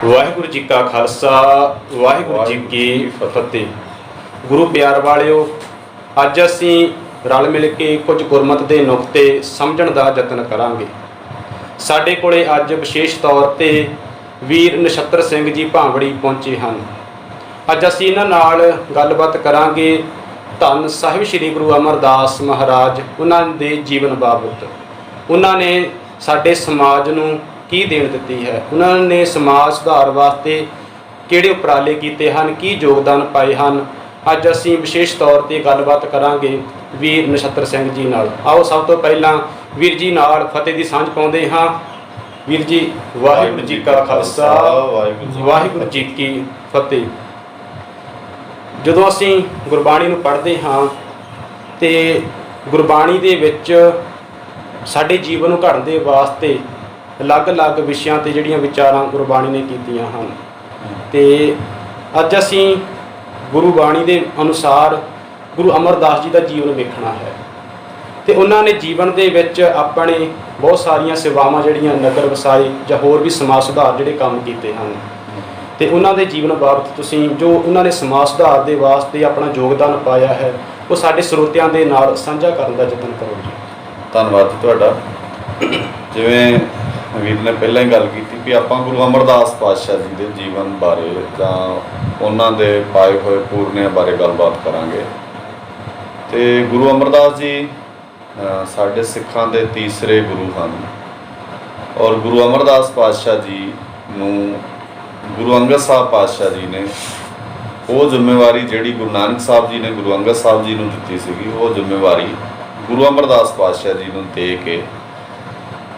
ਵਾਹਿਗੁਰੂ ਜੀ ਕਾ ਖਾਲਸਾ ਵਾਹਿਗੁਰੂ ਜੀ ਕੀ ਫਤਿਹ। ਗੁਰੂ ਪਿਆਰ ਵਾਲਿਓ, ਅੱਜ ਅਸੀਂ ਰਲ ਮਿਲ ਕੇ ਕੁਝ ਗੁਰਮਤਿ ਦੇ ਨੁਕਤੇ ਸਮਝਣ ਦਾ ਯਤਨ ਕਰਾਂਗੇ। ਸਾਡੇ ਕੋਲੇ ਅੱਜ ਵਿਸ਼ੇਸ਼ ਤੌਰ ਤੇ ਵੀਰ ਨਛੱਤਰ ਸਿੰਘ ਜੀ ਭਾਂਬੜੀ ਪਹੁੰਚੇ ਹਨ। ਅੱਜ ਅਸੀਂ ਇਹਨਾਂ ਨਾਲ ਗੱਲਬਾਤ ਕਰਾਂਗੇ ਧੰਨ ਸਾਹਿਬ ਸ੍ਰੀ ਗੁਰੂ ਅਮਰਦਾਸ ਮਹਾਰਾਜ ਉਹਨਾਂ ਦੇ ਜੀਵਨ ਬਾਬਤ। ਉਹਨਾਂ ਨੇ ਸਾਡੇ ਸਮਾਜ ਨੂੰ ਕੀ ਦੇਣ ਦਿੱਤੀ ਹੈ, ਉਹਨਾਂ ਨੇ ਸਮਾਜ ਸੁਧਾਰ ਵਾਸਤੇ ਕਿਹੜੇ ਉਪਰਾਲੇ ਕੀਤੇ ਹਨ, ਕੀ ਯੋਗਦਾਨ ਪਾਏ ਹਨ। ਅੱਜ ਅਸੀਂ ਵਿਸ਼ੇਸ਼ ਤੌਰ ਤੇ ਗੱਲਬਾਤ ਕਰਾਂਗੇ ਵੀਰ ਨਛੱਤਰ ਸਿੰਘ ਜੀ ਨਾਲ। ਆਓ ਸਭ ਤੋਂ ਪਹਿਲਾਂ ਵੀਰ ਜੀ ਨਾਲ ਫਤਿਹ ਦੀ ਸਾਂਝ ਪਾਉਂਦੇ ਹਾਂ। ਵੀਰ ਜੀ, ਵਾਹਿਗੁਰੂ ਜੀ ਕਾ ਖਾਲਸਾ ਵਾਹਿਗੁਰੂ ਜੀ ਕੀ ਫਤਿਹ। ਜਦੋਂ ਅਸੀਂ ਗੁਰਬਾਣੀ ਨੂੰ ਪੜ੍ਹਦੇ ਹਾਂ ਤੇ ਗੁਰਬਾਣੀ ਦੇ ਵਿੱਚ ਸਾਡੇ ਜੀਵਨ ਨੂੰ ਘੜਨ ਦੇ ਵਾਸਤੇ ਅਲੱਗ-ਅਲੱਗ ਵਿਸ਼ਿਆਂ ਤੇ ਜਿਹੜੀਆਂ ਵਿਚਾਰਾਂ ਗੁਰਬਾਣੀ ਨੇ ਕੀਤੀਆਂ ਹਨ, ਤੇ ਅੱਜ ਅਸੀਂ ਗੁਰੂ ਬਾਣੀ ਦੇ ਅਨੁਸਾਰ ਗੁਰੂ ਅਮਰਦਾਸ ਜੀ ਦਾ ਜੀਵਨ ਵੇਖਣਾ ਹੈ। ਤੇ ਉਹਨਾਂ ਨੇ ਜੀਵਨ ਦੇ ਵਿੱਚ ਆਪਣੇ ਬਹੁਤ ਸਾਰੀਆਂ ਸੇਵਾਵਾਂ ਜਿਹੜੀਆਂ ਨਗਰ ਵਸਾਏ ਜਾਂ ਹੋਰ ਵੀ ਸਮਾਜ ਸੁਧਾਰ ਜਿਹੜੇ ਕੰਮ ਕੀਤੇ ਹਨ, ਤੇ ਉਹਨਾਂ ਦੇ ਜੀਵਨ ਬਾਬਤ ਤੁਸੀਂ ਜੋ ਉਹਨਾਂ ਨੇ ਸਮਾਜ ਸੁਧਾਰ ਦੇ ਵਾਸਤੇ ਆਪਣਾ ਯੋਗਦਾਨ ਪਾਇਆ ਹੈ ਉਹ ਸਾਡੇ ਸਰੋਤਿਆਂ ਦੇ ਨਾਲ ਸਾਂਝਾ ਕਰਨ ਦਾ ਯਤਨ ਕਰੋ ਜੀ। ਧੰਨਵਾਦ ਜੀ ਤੁਹਾਡਾ। ਜਿਵੇਂ ਵੀਰ ਨੇ ਪਹਿਲਾਂ ਹੀ ਗੱਲ ਕੀਤੀ ਵੀ ਆਪਾਂ ਗੁਰੂ ਅਮਰਦਾਸ ਪਾਤਸ਼ਾਹ ਜੀ ਦੇ ਜੀਵਨ ਬਾਰੇ ਜਾਂ ਉਹਨਾਂ ਦੇ ਪਾਏ ਹੋਏ ਪੂਰਨਿਆਂ ਬਾਰੇ ਗੱਲਬਾਤ ਕਰਾਂਗੇ। ਤੇ ਗੁਰੂ ਅਮਰਦਾਸ ਜੀ ਸਾਡੇ ਸਿੱਖਾਂ ਦੇ ਤੀਸਰੇ ਗੁਰੂ ਹਨ, ਔਰ ਗੁਰੂ ਅਮਰਦਾਸ ਪਾਤਸ਼ਾਹ ਜੀ ਨੂੰ ਗੁਰੂ ਅੰਗਦ ਸਾਹਿਬ ਪਾਤਸ਼ਾਹ ਜੀ ਨੇ ਉਹ ਜ਼ਿੰਮੇਵਾਰੀ ਜਿਹੜੀ ਗੁਰੂ ਨਾਨਕ ਸਾਹਿਬ ਜੀ ਨੇ ਗੁਰੂ ਅੰਗਦ ਸਾਹਿਬ ਜੀ ਨੂੰ ਦਿੱਤੀ ਸੀਗੀ, ਉਹ ਜ਼ਿੰਮੇਵਾਰੀ ਗੁਰੂ ਅਮਰਦਾਸ ਪਾਤਸ਼ਾਹ ਜੀ ਨੂੰ ਦੇ ਕੇ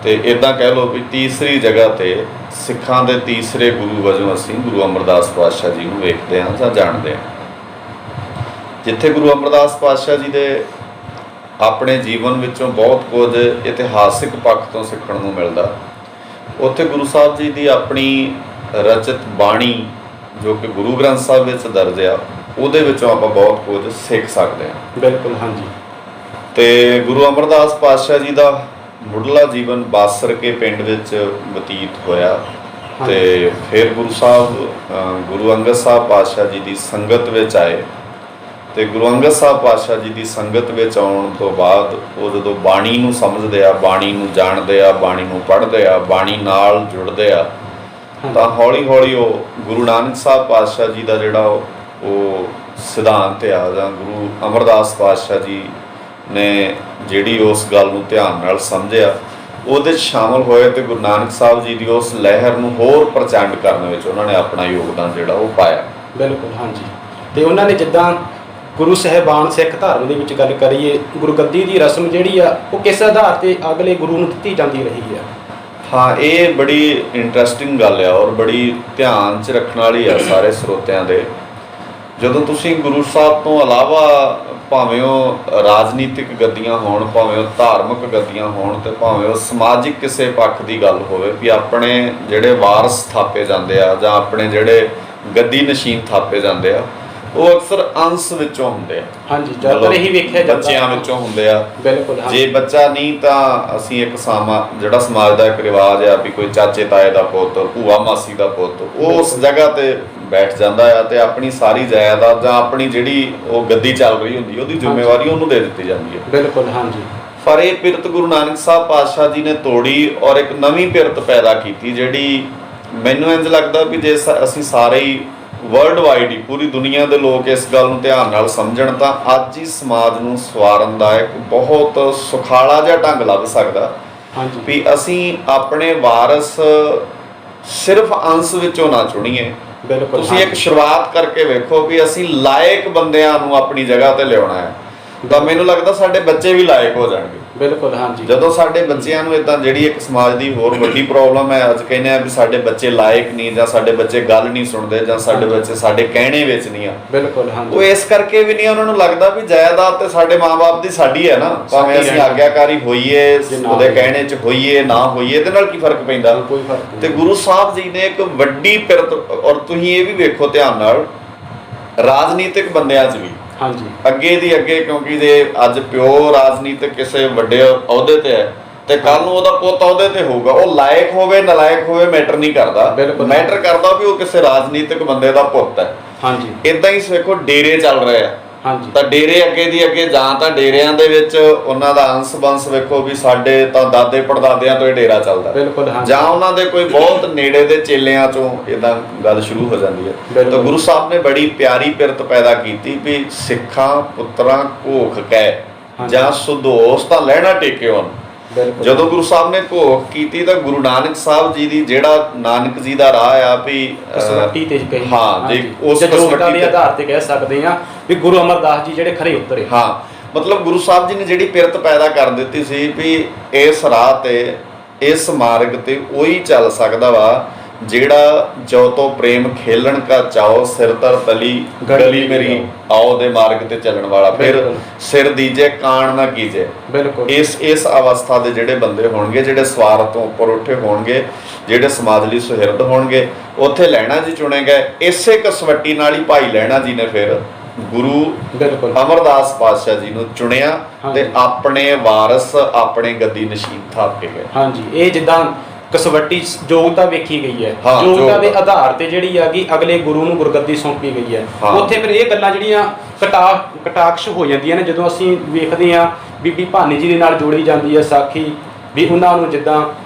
ਤੇ ਇੱਦਾਂ ਕਹਿ ਲਓ ਵੀ ਤੀਸਰੀ ਜਗ੍ਹਾ ਤੇ ਸਿੱਖਾਂ ਦੇ ਤੀਸਰੇ ਗੁਰੂ ਵਜੋਂ ਅਸੀਂ ਗੁਰੂ ਅਮਰਦਾਸ ਪਾਤਸ਼ਾਹ ਜੀ ਨੂੰ ਵੇਖਦੇ ਹਾਂ ਜਾਂ ਜਾਣਦੇ ਹਾਂ। ਜਿੱਥੇ ਗੁਰੂ ਅਮਰਦਾਸ ਪਾਤਸ਼ਾਹ ਜੀ ਦੇ ਆਪਣੇ ਜੀਵਨ ਵਿੱਚੋਂ ਬਹੁਤ ਕੁਝ ਇਤਿਹਾਸਿਕ ਪੱਖ ਤੋਂ ਸਿੱਖਣ ਨੂੰ ਮਿਲਦਾ, ਉੱਥੇ ਗੁਰੂ ਸਾਹਿਬ ਜੀ ਦੀ ਆਪਣੀ ਰਚਿਤ ਬਾਣੀ ਜੋ ਕਿ ਗੁਰੂ ਗ੍ਰੰਥ ਸਾਹਿਬ ਵਿੱਚ ਦਰਜ ਆ, ਉਹਦੇ ਵਿੱਚੋਂ ਆਪਾਂ ਬਹੁਤ ਕੁਝ ਸਿੱਖ ਸਕਦੇ ਹਾਂ। ਬਿਲਕੁਲ, ਹਾਂਜੀ। ਤੇ ਗੁਰੂ ਅਮਰਦਾਸ ਪਾਤਸ਼ਾਹ ਜੀ ਦਾ ਮੁੱਢਲਾ ਜੀਵਨ ਬਾਸਰ ਕੇ ਪਿੰਡ ਵਿੱਚ ਬਤੀਤ ਹੋਇਆ, ਤੇ ਫਿਰ ਗੁਰੂ ਅੰਗਦ ਸਾਹਿਬ ਪਾਤਸ਼ਾਹ ਜੀ ਦੀ ਸੰਗਤ ਵਿੱਚ ਆਏ। ਤੇ ਗੁਰੂ ਅੰਗਦ ਸਾਹਿਬ ਪਾਤਸ਼ਾਹ ਜੀ ਦੀ ਸੰਗਤ ਵਿੱਚ ਆਉਣ ਤੋਂ ਬਾਅਦ ਉਹ ਜਦੋਂ ਬਾਣੀ ਨੂੰ ਸਮਝਦੇ ਆ, ਬਾਣੀ ਨੂੰ ਜਾਣਦੇ ਆ, ਬਾਣੀ ਨੂੰ ਪੜ੍ਹਦੇ ਆ, ਬਾਣੀ ਨਾਲ ਜੁੜਦੇ ਆ, ਤਾਂ ਹੌਲੀ ਹੌਲੀ ਉਹ ਗੁਰੂ ਨਾਨਕ ਸਾਹਿਬ ਪਾਤਸ਼ਾਹ ਜੀ ਦਾ ਜਿਹੜਾ ਉਹ ਸਿਧਾਂਤ ਆ ਜਾਂ ਗੁਰੂ ਅਮਰਦਾਸ ਪਾਤਸ਼ਾਹ ਜੀ ਨੇ ਜਿਹੜੀ ਉਸ ਗੱਲ ਨੂੰ ਧਿਆਨ ਨਾਲ ਸਮਝਿਆ, ਉਹਦੇ 'ਚ ਸ਼ਾਮਲ ਹੋਏ ਤੇ ਗੁਰੂ ਨਾਨਕ ਸਾਹਿਬ ਜੀ ਦੀ ਉਸ ਲਹਿਰ ਨੂੰ ਹੋਰ ਪ੍ਰਚੰਡ ਕਰਨ ਵਿੱਚ ਉਹਨਾਂ ਨੇ ਆਪਣਾ ਯੋਗਦਾਨ ਜਿਹੜਾ ਉਹ ਪਾਇਆ। ਬਿਲਕੁਲ, ਹਾਂਜੀ। ਤੇ ਉਹਨਾਂ ਨੇ ਜਿੱਦਾਂ ਗੁਰੂ ਸਾਹਿਬਾਨ ਸਿੱਖ ਧਰਮ ਦੇ ਵਿੱਚ ਗੱਲ ਕਰੀਏ, ਗੁਰਗੱਦੀ ਦੀ ਰਸਮ ਜਿਹੜੀ ਆ ਉਹ ਕਿਸ ਆਧਾਰ ਤੇ ਅਗਲੇ ਗੁਰੂ ਨੂੰ ਦਿੱਤੀ ਜਾਂਦੀ ਰਹੀ ਆ। ਹਾਂ, ਇਹ ਬੜੀ ਇੰਟਰਸਟਿੰਗ ਗੱਲ ਆ ਔਰ ਬੜੀ ਧਿਆਨ 'ਚ ਰੱਖਣ ਵਾਲੀ ਆ ਸਾਰੇ ਸਰੋਤਿਆਂ ਦੇ। ਜਦੋਂ ਤੁਸੀਂ ਗੁਰੂ ਸਾਹਿਬ ਤੋਂ ਇਲਾਵਾ ਭਾਵੇਂ ਉਹ ਰਾਜਨੀਤਿਕ ਗੱਦੀਆਂ ਹੋਣ, ਭਾਵੇਂ ਉਹ ਧਾਰਮਿਕ ਗੱਦੀਆਂ ਹੋਣ, ਤੇ ਭਾਵੇਂ ਉਹ ਸਮਾਜਿਕ ਕਿਸੇ ਪੱਖ ਦੀ ਗੱਲ ਹੋਵੇ ਵੀ ਆਪਣੇ ਜਿਹੜੇ ਵਾਰਸ ਥਾਪੇ ਜਾਂਦੇ ਆ ਜਾਂ ਆਪਣੇ ਜਿਹੜੇ ਗੱਦੀ ਨਸ਼ੀਨ ਥਾਪੇ ਜਾਂਦੇ ਆ, ਉਹ ਅਕਸਰ ਅੰਸ਼ ਵਿੱਚੋਂ ਹੁੰਦੇ ਆ। ਹਾਂਜੀ, ਜ਼ਿਆਦਾਤਰ ਇਹੀ ਵੇਖਿਆ ਜਾਂਦਾ, ਬੱਚਿਆਂ ਵਿੱਚੋਂ ਹੁੰਦੇ ਆ। ਬਿਲਕੁਲ, ਜੇ ਬੱਚਾ ਨਹੀਂ ਤਾਂ ਅਸੀਂ ਇੱਕ ਜਿਹੜਾ ਸਮਾਜ ਦਾ ਇੱਕ ਰਿਵਾਜ ਆ ਵੀ ਕੋਈ ਚਾਚੇ ਤਾਏ ਦਾ ਪੁੱਤ, ਭੂਆ ਮਾਸੀ ਦਾ ਪੁੱਤ, ਉਹ ਉਸ ਜਗ੍ਹਾ ਤੇ ਬੈਠ ਜਾਂਦਾ ਆ ਤੇ ਆਪਣੀ ਸਾਰੀ ਜਾਇਦਾਦ ਜਾਂ ਆਪਣੀ ਜਿਹੜੀ ਉਹ ਗੱਦੀ ਚੱਲ ਰਹੀ ਹੁੰਦੀ ਉਹਦੀ ਜ਼ਿੰਮੇਵਾਰੀ ਉਹਨੂੰ ਦੇ ਦਿੱਤੀ ਜਾਂਦੀ ਹੈ। ਬਿਲਕੁਲ, ਹਾਂਜੀ। ਪਰ ਇਹ ਪਿਰਤ ਗੁਰੂ ਨਾਨਕ ਸਾਹਿਬ ਪਾਤਸ਼ਾਹ ਜੀ ਨੇ ਤੋੜੀ ਔਰ ਇੱਕ ਨਵੀਂ ਪਿਰਤ ਪੈਦਾ ਕੀਤੀ, ਜਿਹੜੀ ਮੈਨੂੰ ਇੰਝ ਲੱਗਦਾ ਵੀ ਜੇ ਅਸੀਂ ਸਾਰੇ ਹੀ ਵਰਲਡ ਵਾਈਡ ਹੀ ਪੂਰੀ ਦੁਨੀਆ ਦੇ ਲੋਕ ਇਸ ਗੱਲ ਨੂੰ ਧਿਆਨ ਨਾਲ ਸਮਝਣ ਤਾਂ ਅੱਜ ਹੀ ਸਮਾਜ ਨੂੰ ਸਵਾਰਨ ਦਾ ਇੱਕ ਬਹੁਤ ਸੁਖਾਲਾ ਜਿਹਾ ਢੰਗ ਲੱਭ ਸਕਦਾ ਵੀ ਅਸੀਂ ਆਪਣੇ ਵਾਰਸ ਸਿਰਫ ਅੰਸ਼ ਵਿੱਚੋਂ ਨਾ ਚੁਣੀਏ। ਬਿਲਕੁਲ, ਤੁਸੀਂ ਇੱਕ ਸ਼ੁਰੂਆਤ ਕਰਕੇ ਵੇਖੋ ਵੀ ਅਸੀਂ ਲਾਇਕ ਬੰਦਿਆਂ ਨੂੰ ਆਪਣੀ ਜਗ੍ਹਾ ਤੇ ਲਿਆਉਣਾ ਹੈ, ਤਾਂ ਮੈਨੂੰ ਲੱਗਦਾ ਸਾਡੇ ਬੱਚੇ ਵੀ ਲਾਇਕ ਹੋ ਜਾਣਗੇ। ਬਿਲਕੁਲ, ਹਾਂਜੀ। ਜਦੋਂ ਸਾਡੇ ਬੱਚਿਆਂ ਨੂੰ ਇਦਾਂ, ਜਿਹੜੀ ਇੱਕ ਸਮਾਜ ਦੀ ਹੋਰ ਵੱਡੀ ਪ੍ਰੋਬਲਮ ਹੈ ਅੱਜ, ਕਹਿੰਦੇ ਆ ਵੀ ਸਾਡੇ ਬੱਚੇ ਲਾਇਕ ਨਹੀਂ ਜਾਂ ਸਾਡੇ ਬੱਚੇ ਗੱਲ ਨਹੀਂ ਸੁਣਦੇ ਜਾਂ ਸਾਡੇ ਬੱਚੇ ਸਾਡੇ ਕਹਿਣੇ ਵਿੱਚ ਨਹੀਂ ਆ। ਬਿਲਕੁਲ, ਹਾਂਜੀ। ਉਹ ਇਸ ਕਰਕੇ ਵੀ ਨਹੀਂ, ਉਹਨਾਂ ਨੂੰ ਲੱਗਦਾ ਵੀ ਜਾਇਦਾਦ ਤੇ ਸਾਡੇ ਮਾਂ-ਬਾਪ ਦੀ ਸਾਡੀ ਹੈ ਨਾ, ਭਾਵੇਂ ਅਸੀਂ ਆਗਿਆਕਾਰੀ ਹੋਈਏ, ਉਹਦੇ ਕਹਿਣੇ 'ਚ ਹੋਈਏ ਨਾ ਹੋਈਏ, ਇਹਦੇ ਨਾਲ ਕੀ ਫਰਕ ਪੈਂਦਾ। ਕੋਈ ਫਰਕ ਨਹੀਂ। ਤੇ ਗੁਰੂ ਸਾਹਿਬ ਜੀ ਨੇ ਇੱਕ ਵੱਡੀ ਪਿਰਤ, ਔਰ ਤੁਸੀਂ ਇਹ ਵੀ ਵੇਖੋ ਧਿਆਨ ਨਾਲ, ਰਾਜਨੀਤਿਕ ਬੰਦਿਆਂ 'ਚ ਵੀ ਅੱਗੇ ਦੀ ਅੱਗੇ, ਕਿਉਂਕਿ ਜੇ ਅੱਜ ਪਿਓ ਰਾਜਨੀਤਿਕ ਕਿਸੇ ਵੱਡੇ ਅਹੁਦੇ ਤੇ ਹੈ ਤੇ ਕੱਲ ਨੂੰ ਉਹਦਾ ਪੁੱਤ ਉਹਦੇ ਤੇ ਹੋਊਗਾ, ਉਹ ਲਾਇਕ ਹੋਵੇ ਨਲਾਇਕ ਹੋਵੇ ਮੈਟਰ ਨਹੀਂ ਕਰਦਾ, ਮੈਟਰ ਕਰਦਾ ਵੀ ਉਹ ਕਿਸੇ ਰਾਜਨੀਤਿਕ ਬੰਦੇ ਦਾ ਪੁੱਤ ਹੈ। ਹਾਂਜੀ, ਇਦਾਂ ਹੀ ਵੇਖੋ ਡੇਰੇ ਚੱਲ ਰਹੇ ਆ। ਹਾਂਜੀ, ਤਾਂ ਡੇਰੇ ਅੱਗੇ ਦੀ ਅੱਗੇ ਜਾਂ ਤਾਂ ਡੇਰਿਆਂ ਦੇ ਵਿੱਚ ਉਹਨਾਂ ਦਾ ਅੰਸ਼ ਬੰਸ ਵੇਖੋ ਵੀ ਸਾਡੇ ਤਾਂ ਦਾਦੇ ਪੜਦਾਦਿਆਂ ਤੋਂ ਇਹ ਡੇਰਾ ਚੱਲਦਾ, ਬਿਲਕੁਲ ਹਾਂਜੀ, ਜਾਂ ਉਹਨਾਂ ਦੇ ਕੋਈ ਬਹੁਤ ਨੇੜੇ ਦੇ ਚੇਲਿਆਂ ਚੋਂ ਇਦਾਂ ਗੱਲ ਸ਼ੁਰੂ ਹੋ ਜਾਂਦੀ ਹੈ। ਤਾਂ ਗੁਰੂ ਸਾਹਿਬ ਨੇ ਬੜੀ ਪਿਆਰੀ ਪਿਰਤ ਪੈਦਾ ਕੀਤੀ ਵੀ ਸਿੱਖਾਂ ਪੁੱਤਰਾਂ ਘੋਖ ਕਹਿ ਜਾਂ ਸੁਦੋਸ ਤਾਂ ਲਹਿਣਾ ਟੇਕਿਓ। ਜਦੋਂ ਗੁਰੂ ਸਾਹਿਬ ਨੇ ਘੋਖ ਕੀਤੀ ਤਾਂ ਗੁਰੂ ਨਾਨਕ ਸਾਹਿਬ ਜੀ ਦੀ ਜਿਹੜਾ ਨਾਨਕ ਜੀ ਦਾ ਰਾਹ ਆ ਵੀ ਕਸਵੱਟੀ ਤੇ ਕਹੀ, ਹਾਂ ਜੇ ਉਸ ਕਸਵੱਟੀ ਦੇ ਆਧਾਰ ਤੇ ਕਹਿ ਸਕਦੇ ਆ ਵੀ ਗੁਰੂ ਅਮਰਦਾਸ ਜੀ ਜਿਹੜੇ ਖਰੇ ਉਤਰੇ। ਹਾਂ, ਮਤਲਬ ਗੁਰੂ ਸਾਹਿਬ ਜੀ ਨੇ ਜਿਹੜੀ ਪਿਰਤ ਪੈਦਾ ਕਰ ਦਿੱਤੀ ਸੀ ਵੀ ਇਸ ਰਾਹ ਤੇ ਇਸ ਮਾਰਗ ਤੇ ਉਹੀ ਚੱਲ ਸਕਦਾ ਵਾ ਜਿਹੜਾ ਜੋ ਤੋਂ ਪ੍ਰੇਮ ਖੇਲਣ ਕਾ ਚਾਓ ਸਿਰ ਤਰ ਤਲੀ ਗਲੀ ਮੇਰੀ ਆਓ ਦੇ ਮਾਰਗ ਤੇ ਚੱਲਣ ਵਾਲਾ, ਫਿਰ ਸਿਰ ਦੀਜੇ ਕਾਣ ਨਾ ਕੀਜੇ। ਬਿਲਕੁਲ ਇਸ ਅਵਸਥਾ ਦੇ ਜਿਹੜੇ ਬੰਦੇ ਹੋਣਗੇ, ਜਿਹੜੇ ਸਵਾਰ ਤੋਂ ਉੱਪਰ ਉੱਠੇ ਹੋਣਗੇ, ਜਿਹੜੇ ਸਮਾਜ ਲਈ ਸੁਹਿਰਦ ਹੋਣਗੇ, ਉੱਥੇ ਲਹਿਣਾ ਜੀ ਚੁਣੇ ਗਏ। ਇਸੇ ਕਸਵੱਟੀ ਨਾਲ ਹੀ ਭਾਈ ਲਹਿਣਾ ਜੀ ਨੇ ਫਿਰ ਗੁਰੂ ਅਮਰਦਾਸ ਪਾਤਸ਼ਾਹ ਜੀ ਨੂੰ ਚੁਣਿਆ ਤੇ ਆਪਣੇ ਵਾਰਸ ਆਪਣੇ ਗੱਦੀ ਨਸ਼ੀਨ ਥਾਪੇ ਗਏ। ਹਾਂਜੀ, ਇਹ ਜਿੱਦਾਂ ਕਸਵੱਟੀ ਯੋਗਤਾ ਵੇਖੀ ਗਈ ਹੈ, ਯੋਗਤਾ ਦੇ ਆਧਾਰ ਤੇ ਜਿਹੜੀ ਹੈਗੀ ਅਗਲੇ ਗੁਰੂ ਨੂੰ ਗੁਰਗੱਦੀ ਸੌਂਪੀ ਗਈ ਹੈ। ਉੱਥੇ ਫਿਰ ਇਹ ਗੱਲਾਂ ਜਿਹੜੀਆਂ ਕਟਾਕਸ਼ ਹੋ ਜਾਂਦੀਆਂ ਨੇ ਜਦੋਂ ਅਸੀਂ ਵੇਖਦੇ ਹਾਂ ਬੀਬੀ ਭਾਨੀ ਜੀ ਦੇ ਨਾਲ ਜੋੜੀ ਜਾਂਦੀ ਹੈ ਸਾਖੀ ਵੀ ਉਹਨਾਂ ਨੂੰ ਜਿੱਦਾਂ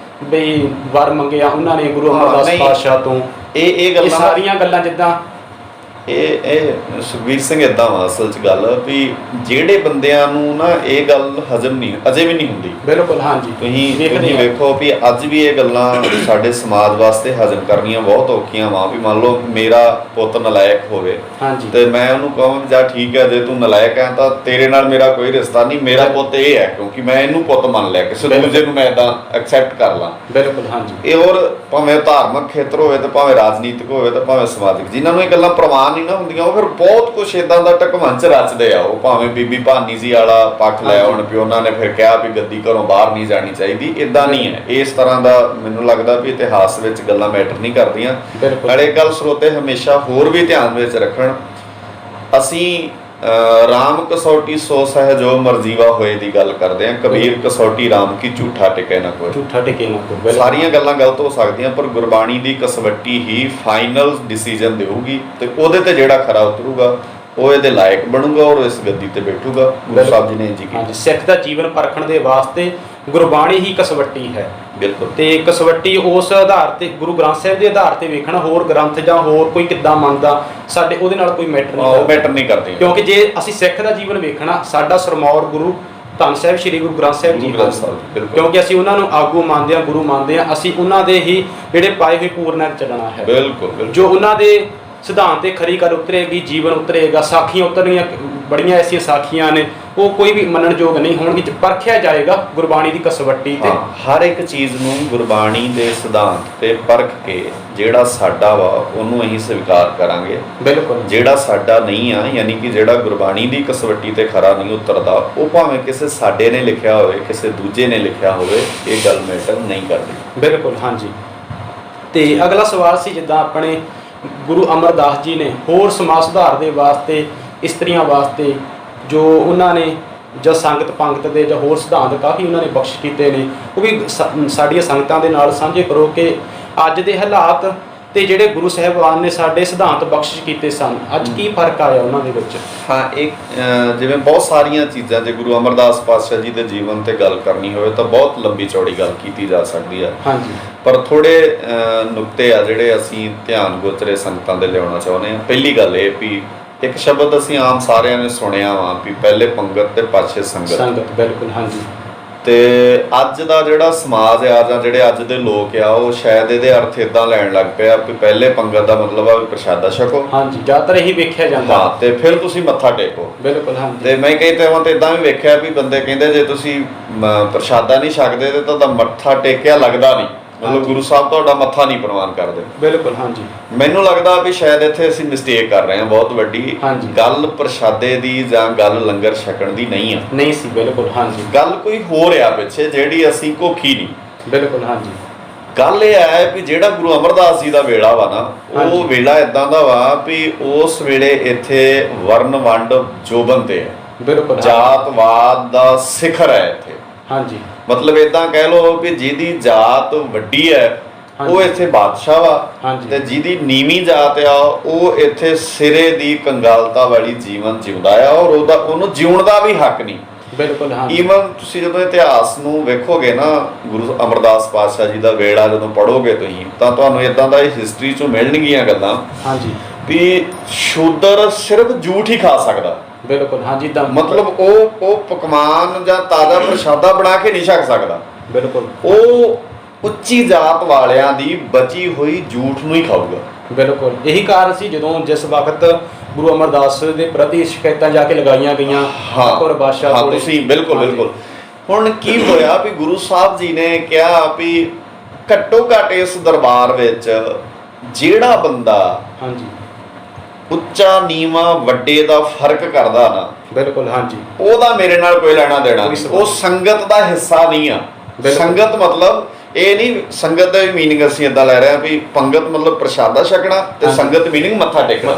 ਬਈ ਵਰ ਮੰਗਿਆ ਉਹਨਾਂ ਨੇ ਗੁਰੂ ਅਮਰਦਾਸ ਪਾਤਸ਼ਾਹ ਤੋਂ। ਇਹ ਗੱਲਾਂ ਸਾਰੀਆਂ ਗੱਲਾਂ ਜਿੱਦਾਂ ਇਹ ਸੁਖਬੀਰ ਸਿੰਘ ਏਦਾਂ ਵਾ ਅਸਲ 'ਚ ਗੱਲ ਵੀ ਜਿਹੜੇ ਬੰਦਿਆਂ ਨੂੰ ਨਾ ਇਹ ਗੱਲ ਹਜ਼ਮ ਨਹੀਂ ਅਜੇ ਵੀ ਨਹੀਂ ਹੁੰਦੀ। ਬਿਲਕੁਲ ਹਾਂਜੀ, ਤੁਸੀਂ ਵੇਖੋ ਵੀ ਅੱਜ ਵੀ ਇਹ ਗੱਲਾਂ ਸਾਡੇ ਸਮਾਜ ਵਾਸਤੇ ਹਜ਼ਮ ਕਰਨੀਆਂ ਬਹੁਤ ਔਖੀਆਂ ਵਾ। ਵੀ ਮੰਨ ਲਓ ਮੇਰਾ ਪੁੱਤ ਨਲਾਇਕ ਹੋਵੇ ਤੇ ਮੈਂ ਉਹਨੂੰ ਕਹਾਂ ਜਾਂ ਠੀਕ ਹੈ ਜੇ ਤੂੰ ਨਲਾਇਕ ਹੈ ਤਾਂ ਤੇਰੇ ਨਾਲ ਮੇਰਾ ਕੋਈ ਰਿਸ਼ਤਾ ਨਹੀਂ, ਮੇਰਾ ਪੁੱਤ ਇਹ ਹੈ ਕਿਉਂਕਿ ਮੈਂ ਇਹਨੂੰ ਪੁੱਤ ਮੰਨ ਲਿਆ, ਕਿਸੇ ਦੂਜੇ ਨੂੰ ਮੈਂ ਏਦਾਂ ਐਕਸੈਪਟ ਕਰ ਲਾਂ। ਬਿਲਕੁਲ ਹਾਂਜੀ, ਇਹ ਹੋਰ ਭਾਵੇਂ ਧਾਰਮਿਕ ਖੇਤਰ ਹੋਵੇ ਤੇ ਭਾਵੇਂ ਰਾਜਨੀਤਿਕ ਹੋਵੇ ਤੇ ਭਾਵੇਂ ਸਮਾਜਿਕ, ਜਿਨ੍ਹਾਂ ਨੂੰ ਇਹ ਗੱਲਾਂ ਪ੍ਰਵਾਨ ਨਹੀਂ ਨਾ ਹੁੰਦੀਆਂ ਉਹ ਫਿਰ ਬਹੁਤ ਕੁਛ ਇਦਾਂ ਦਾ ਢਕਵੰਚ ਰਚਦੇ ਆ। ਉਹ ਭਾਵੇਂ ਬੀਬੀ ਭਾਨੀ ਜੀ ਵਾਲਾ ਪੱਖ ਲੈ ਆਉਣ ਵੀ ਉਹਨਾਂ ਨੇ ਫਿਰ ਕਿਹਾ ਵੀ ਗੱਦੀ ਘਰੋਂ ਬਾਹਰ ਨਹੀਂ ਜਾਣੀ ਚਾਹੀਦੀ, ਇਦਾਂ ਨਹੀਂ ਹੈ। ਇਸ ਤਰ੍ਹਾਂ ਦਾ ਮੈਨੂੰ ਲੱਗਦਾ ਵੀ ਇਤਿਹਾਸ ਵਿੱਚ ਗੱਲਾਂ ਮੈਟਰ ਨਹੀਂ ਕਰਦੀਆਂ। ਨਾਲੇ ਗੱਲ ਸਰੋਤੇ ਹਮੇਸ਼ਾ ਹੋਰ ਵੀ ਧਿਆਨ ਵਿੱਚ ਰੱਖਣ, ਅਸੀਂ ਰਾਮ ਕਸੌਟੀ ਸੋ ਸਹਿਜੋ ਮਰਜ਼ੀਵਾ ਹੋਏ ਦੀ ਗੱਲ ਕਰਦੇ ਹਾਂ। ਕਬੀਰ ਕਸੌਟੀ ਰਾਮ ਕੀ ਝੂਠਾ ਟਿਕੇ ਨਾ ਕੋਈ, ਝੂਠਾ ਟਿਕੇ ਨਾ ਕੋਈ। ਸਾਰੀਆਂ ਗੱਲਾਂ ਗਲਤ ਹੋ ਸਕਦੀਆਂ ਪਰ ਗੁਰਬਾਣੀ ਦੀ ਕਸਵੱਟੀ ਹੀ ਫਾਈਨਲ ਡਿਸੀਜਨ ਦੇਊਗੀ ਤੇ ਉਹਦੇ ਤੇ ਜਿਹੜਾ ਖਰਾ ਉਤਰੂਗਾ ਉਹ ਇਹਦੇ ਲਾਇਕ ਬਣੂਗਾ ਔਰ ਇਸ ਗੱਦੀ ਤੇ ਬੈਠੂਗਾ। ਗੁਰੂ ਸਾਹਿਬ ਜੀ ਨੇ ਇੰਜ ਕੀਤਾ। ਸਿੱਖ ਦਾ ਜੀਵਨ ਪਰਖਣ ਦੇ ਵਾਸਤੇ ਗੁਰਬਾਣੀ ਹੀ ਕਸਵੱਟੀ ਹੈ। ਬਿਲਕੁਲ, ਤੇ ਕਸਵੱਟੀ ਉਸ ਆਧਾਰ ਤੇ ਗੁਰੂ ਗ੍ਰੰਥ ਸਾਹਿਬ ਦੇ ਆਧਾਰ ਤੇ ਵੇਖਣਾ, ਹੋਰ ਗ੍ਰੰਥ ਜਾਂ ਹੋਰ ਕੋਈ ਕਿੱਦਾਂ ਮੰਨਦਾ ਸਾਡੇ ਉਹਦੇ ਨਾਲ ਕੋਈ ਮੈਟਰ ਨਹੀਂ ਕਰਦੀ। ਕਿਉਂਕਿ ਜੇ ਅਸੀਂ ਸਿੱਖ ਦਾ ਜੀਵਨ ਵੇਖਣਾ, ਸਾਡਾ ਸਰਮੌਰ ਗੁਰੂ ਧੰਨ ਸਾਹਿਬ ਸ੍ਰੀ ਗੁਰੂ ਗ੍ਰੰਥ ਸਾਹਿਬ ਜੀ, ਕਿਉਂਕਿ ਅਸੀਂ ਉਹਨਾਂ ਨੂੰ ਆਗੂ ਮੰਨਦੇ ਹਾਂ, ਗੁਰੂ ਮੰਨਦੇ ਹਾਂ। ਅਸੀਂ ਉਹਨਾਂ ਦੇ ਹੀ ਜਿਹੜੇ ਪਾਏ ਹੋਏ ਪੂਰਨਾਂ ਚੱਲਣਾ ਹੈ। ਬਿਲਕੁਲ, ਜੋ ਉਹਨਾਂ ਦੇ ਸਿਧਾਂਤ ਤੇ ਖਰੀ ਗੱਲ ਉਤਰੇਗੀ, ਜੀਵਨ ਉਤਰੇਗਾ। ਸਾਖੀਆਂ ਉਤਰਨੀਆਂ ਬੜੀਆਂ ਐਸੀਆਂ ਸਾਖੀਆਂ ਨੇ ਉਹ ਕੋਈ ਵੀ ਮੰਨਣਯੋਗ ਨਹੀਂ ਹੋਣਗੀ, ਪਰਖਿਆ ਜਾਏਗਾ ਗੁਰਬਾਣੀ ਦੀ ਕਸਵੱਟੀ ਤੇ। ਹਰ ਇੱਕ ਚੀਜ਼ ਨੂੰ ਗੁਰਬਾਣੀ ਦੇ ਸਿਧਾਂਤ ਤੇ ਪਰਖ ਕੇ ਜਿਹੜਾ ਸਾਡਾ ਵਾ ਉਹਨੂੰ ਅਸੀਂ ਸਵੀਕਾਰ ਕਰਾਂਗੇ। ਬਿਲਕੁਲ, ਜਿਹੜਾ ਸਾਡਾ ਨਹੀਂ ਆ ਯਾਨੀ ਕਿ ਜਿਹੜਾ ਗੁਰਬਾਣੀ ਦੀ ਕਸਵੱਟੀ ਤੇ ਖਰਾ ਨਹੀਂ ਉਤਰਦਾ, ਉਹ ਭਾਵੇਂ ਕਿਸੇ ਸਾਡੇ ਨੇ ਲਿਖਿਆ ਹੋਵੇ ਕਿਸੇ ਦੂਜੇ ਨੇ ਲਿਖਿਆ ਹੋਵੇ, ਇਹ ਗੱਲ ਮੈਟਰ ਨਹੀਂ ਕਰਦੀ। ਬਿਲਕੁਲ ਹਾਂਜੀ। ਤੇ ਅਗਲਾ ਸਵਾਲ ਸੀ ਜਿੱਦਾਂ ਆਪਣੇ ਗੁਰੂ ਅਮਰਦਾਸ ਜੀ ਨੇ ਹੋਰ ਸਮਾਜ ਸੁਧਾਰ ਦੇ ਵਾਸਤੇ, ਇਸਤਰੀਆਂ ਵਾਸਤੇ ਜੋ ਉਹਨਾਂ ਨੇ ਜਾਂ ਸੰਗਤ ਪੰਗਤ ਦੇ ਜਾਂ ਹੋਰ ਸਿਧਾਂਤ ਕਾਫੀ ਉਹਨਾਂ ਨੇ ਬਖਸ਼ ਕੀਤੇ ਨੇ, ਉਹ ਵੀ ਸਾਡੀਆਂ ਸੰਗਤਾਂ ਦੇ ਨਾਲ ਸਾਂਝੇ ਕਰੋ ਕਿ ਅੱਜ ਦੇ ਹਾਲਾਤ ਤੇ ਜਿਹੜੇ ਗੁਰੂ ਸਾਹਿਬਾਨ ਨੇ ਸਾਡੇ ਸਿਧਾਂਤ ਬਖਸ਼ਿਸ਼ ਕੀਤੇ ਸਨ, ਅੱਜ ਕੀ ਫਰਕ ਆਇਆ ਉਹਨਾਂ ਦੇ ਵਿੱਚ। ਹਾਂ, ਇੱਕ ਜਿਵੇਂ ਬਹੁਤ ਸਾਰੀਆਂ ਚੀਜ਼ਾਂ ਜੇ ਗੁਰੂ ਅਮਰਦਾਸ ਪਾਤਸ਼ਾਹ ਜੀ ਦੇ ਜੀਵਨ ਤੇ ਗੱਲ ਕਰਨੀ ਹੋਵੇ ਤਾਂ ਬਹੁਤ ਲੰਬੀ ਚੌੜੀ ਗੱਲ ਕੀਤੀ ਜਾ ਸਕਦੀ ਹੈ। ਹਾਂਜੀ, ਪਰ ਥੋੜੇ ਨੁਕਤੇ ਆ ਜਿਹੜੇ ਅਸੀਂ ਧਿਆਨ ਗੋਚਰੇ ਸੰਗਤਾਂ ਦੇ ਲਿਆਉਣਾ ਚਾਹੁੰਦੇ ਹਾਂ। ਪਹਿਲੀ ਗੱਲ ਇਹ ਵੀ ਇੱਕ ਸ਼ਬਦ ਅਸੀਂ ਆਮ ਸਾਰਿਆਂ ਨੇ ਸੁਣਿਆ ਵਾ ਵੀ ਪਹਿਲੇ ਪੰਗਤ ਤੇ ਪਾਛੇ ਸੰਗਤ। ਬਿਲਕੁਲ ਹਾਂਜੀ। ਤੇ ਅੱਜ ਦਾ ਜਿਹੜਾ ਸਮਾਜ ਆ ਜਾਂ ਜਿਹੜੇ ਅੱਜ ਦੇ ਲੋਕ ਆ ਉਹ ਸ਼ਾਇਦ ਇਹਦੇ ਅਰਥ ਇਦਾਂ ਲੈਣ ਲੱਗ ਪਿਆ ਵੀ ਪਹਿਲੇ ਪੰਗਤ ਦਾ ਮਤਲਬ ਆ ਵੀ ਪ੍ਰਸ਼ਾਦਾ ਛਕੋ। ਹਾਂਜੀ, ਜ਼ਿਆਦਾਤਰ ਇਹੀ ਵੇਖਿਆ ਜਾਂਦਾ। ਹਾਂ, ਤੇ ਫਿਰ ਤੁਸੀਂ ਮੱਥਾ ਟੇਕੋ। ਬਿਲਕੁਲ ਹਾਂਜੀ। ਤੇ ਮੈਂ ਕਈ ਤਰ੍ਹਾਂ ਤੇ ਇਦਾਂ ਵੀ ਵੇਖਿਆ ਵੀ ਬੰਦੇ ਕਹਿੰਦੇ ਜੇ ਤੁਸੀਂ ਪ੍ਰਸ਼ਾਦਾ ਨਹੀਂ ਛਕਦੇ ਤੇ ਤੁਹਾਡਾ ਮੱਥਾ ਟੇਕਿਆ ਲੱਗਦਾ ਨਹੀਂ, ਮਤਲਬ ਗੁਰੂ ਸਾਹਿਬ ਤੁਹਾਡਾ ਮੱਥਾ ਨਹੀਂ ਪ੍ਰਵਾਨ ਕਰਦੇ। ਬਿਲਕੁਲ ਹਾਂਜੀ। ਮੈਨੂੰ ਲੱਗਦਾ ਵੀ ਸ਼ਾਇਦ ਇੱਥੇ ਅਸੀਂ ਮਿਸਟੇਕ ਕਰ ਰਹੇ ਹਾਂ ਬਹੁਤ ਵੱਡੀ। ਗੱਲ ਪ੍ਰਸ਼ਾਦੇ ਦੀ ਜਾਂ ਗੱਲ ਲੰਗਰ ਛਕਣ ਦੀ ਨਹੀਂ ਸੀ। ਬਿਲਕੁਲ ਹਾਂਜੀ। ਗੱਲ ਕੋਈ ਹੋਰ ਆ ਪਿੱਛੇ ਜਿਹੜੀ ਅਸੀਂ ਘੋਖੀ ਨਹੀਂ। ਬਿਲਕੁਲ ਹਾਂਜੀ। ਗੱਲ ਇਹ ਹੈ ਵੀ ਜਿਹੜਾ ਗੁਰੂ ਅਮਰਦਾਸ ਜੀ ਦਾ ਵੇਲਾ ਵਾ ਨਾ, ਉਹ ਵੇਲਾ ਇਦਾਂ ਦਾ ਵਾ ਵੀ ਉਸ ਵੇਲੇ ਇੱਥੇ ਵਰਨ ਵੰਡ ਜੋਬਨ ਤੇ ਹੈ। ਬਿਲਕੁਲ, ਜਾਤਵਾਦ ਦਾ ਸਿਖਰ ਹੈ ਇੱਥੇ। ਹਾਂਜੀ, ਮਤਲਬ ਇਦਾਂ ਕਹਿ ਲਓ ਵੀ ਜਿਹਦੀ ਜਾਤ ਵੱਡੀ ਹੈ ਉਹ ਇੱਥੇ ਬਾਦਸ਼ਾਹ ਵਾ, ਤੇ ਜਿਹਦੀ ਨੀਵੀਂ ਜਾਤ ਆ ਉਹ ਇੱਥੇ ਸਿਰੇ ਦੀ ਕੰਗਾਲਤਾ ਵਾਲੀ ਜੀਵਨ ਜਿਉਂਦਾ ਆ, ਔਰ ਉਹਨੂੰ ਜਿਉਣ ਦਾ ਵੀ ਹੱਕ ਨਹੀਂ। ਬਿਲਕੁਲ ਹਾਂ। ਈਵਨ ਤੁਸੀਂ ਜਦੋਂ ਇਤਿਹਾਸ ਨੂੰ ਵੇਖੋਗੇ ਨਾ, ਗੁਰੂ ਅਮਰਦਾਸ ਪਾਤਸ਼ਾਹ ਜੀ ਦਾ ਵੇੜਾ ਜਦੋਂ ਪੜ੍ਹੋਗੇ ਤੁਸੀਂ, ਤਾਂ ਤੁਹਾਨੂੰ ਇਦਾਂ ਦਾ ਹਿਸਟਰੀ ਚੋਂ ਮਿਲਣਗੀਆਂ ਗੱਲਾਂ ਵੀ ਸ਼ੂਦਰ ਸਿਰਫ ਝੂਠ ਹੀ ਖਾ ਸਕਦਾ। ਬਿਲਕੁਲ ਹਾਂ ਜੀ। ਮਤਲਬ ਉਹ ਪਕਵਾਨ ਜਾਂ ਤਾਜ਼ਾ ਪ੍ਰਸ਼ਾਦਾ ਬਣਾ ਕੇ ਨਹੀਂ ਛਕ ਸਕਦਾ। ਬਿਲਕੁਲ ਉਹ ਉੱਚੀ ਜਾਤ ਵਾਲਿਆਂ ਦੀ ਬਚੀ ਹੋਈ ਝੂਠ ਨੂੰ ਹੀ ਖਾਊਗਾ। ਬਿਲਕੁਲ ਇਹੀ ਕਾਰਨ ਸੀ ਜਦੋਂ ਜਿਸ ਵਕਤ ਗੁਰੂ ਅਮਰਦਾਸ ਦੇ ਪ੍ਰਤੀ ਸ਼ਿਕਾਇਤਾਂ ਜਾ ਕੇ ਲਗਾਈਆਂ ਗਈਆਂ ਬਾਦਸ਼ਾਹ ਕੋਲ। ਤੁਸੀਂ ਬਿਲਕੁਲ ਹੁਣ ਕੀ ਹੋਇਆ ਵੀ ਗੁਰੂ ਸਾਹਿਬ ਜੀ ਨੇ ਕਿਹਾ ਵੀ ਘੱਟੋ ਘੱਟ ਇਸ ਦਰਬਾਰ ਵਿੱਚ ਜਿਹੜਾ ਬੰਦਾ ਉੱਚਾ ਨੀਵਾਂ ਵੱਡੇ ਦਾ ਫਰਕ ਕਰਦਾ ਨਾ, ਬਿਲਕੁਲ ਹਾਂਜੀ, ਉਹਦਾ ਮੇਰੇ ਨਾਲ ਕੋਈ ਲੈਣਾ ਦੇਣਾ ਨਹੀਂ, ਉਹ ਸੰਗਤ ਦਾ ਹਿੱਸਾ ਨਹੀਂ ਆ। ਸੰਗਤ ਮਤਲਬ ਇਹ ਨਹੀਂ, ਸੰਗਤ ਦਾ ਵੀ ਮੀਨਿੰਗ ਅਸੀਂ ਏਦਾਂ ਲੈ ਰਹੇ ਹਾਂ ਵੀ ਪੰਗਤ ਮਤਲਬ ਪ੍ਰਸ਼ਾਦਾ ਛਕਣਾ, ਤੇ ਸੰਗਤ ਮੀਨਿੰਗ ਮੱਥਾ ਟੇਕਣਾ।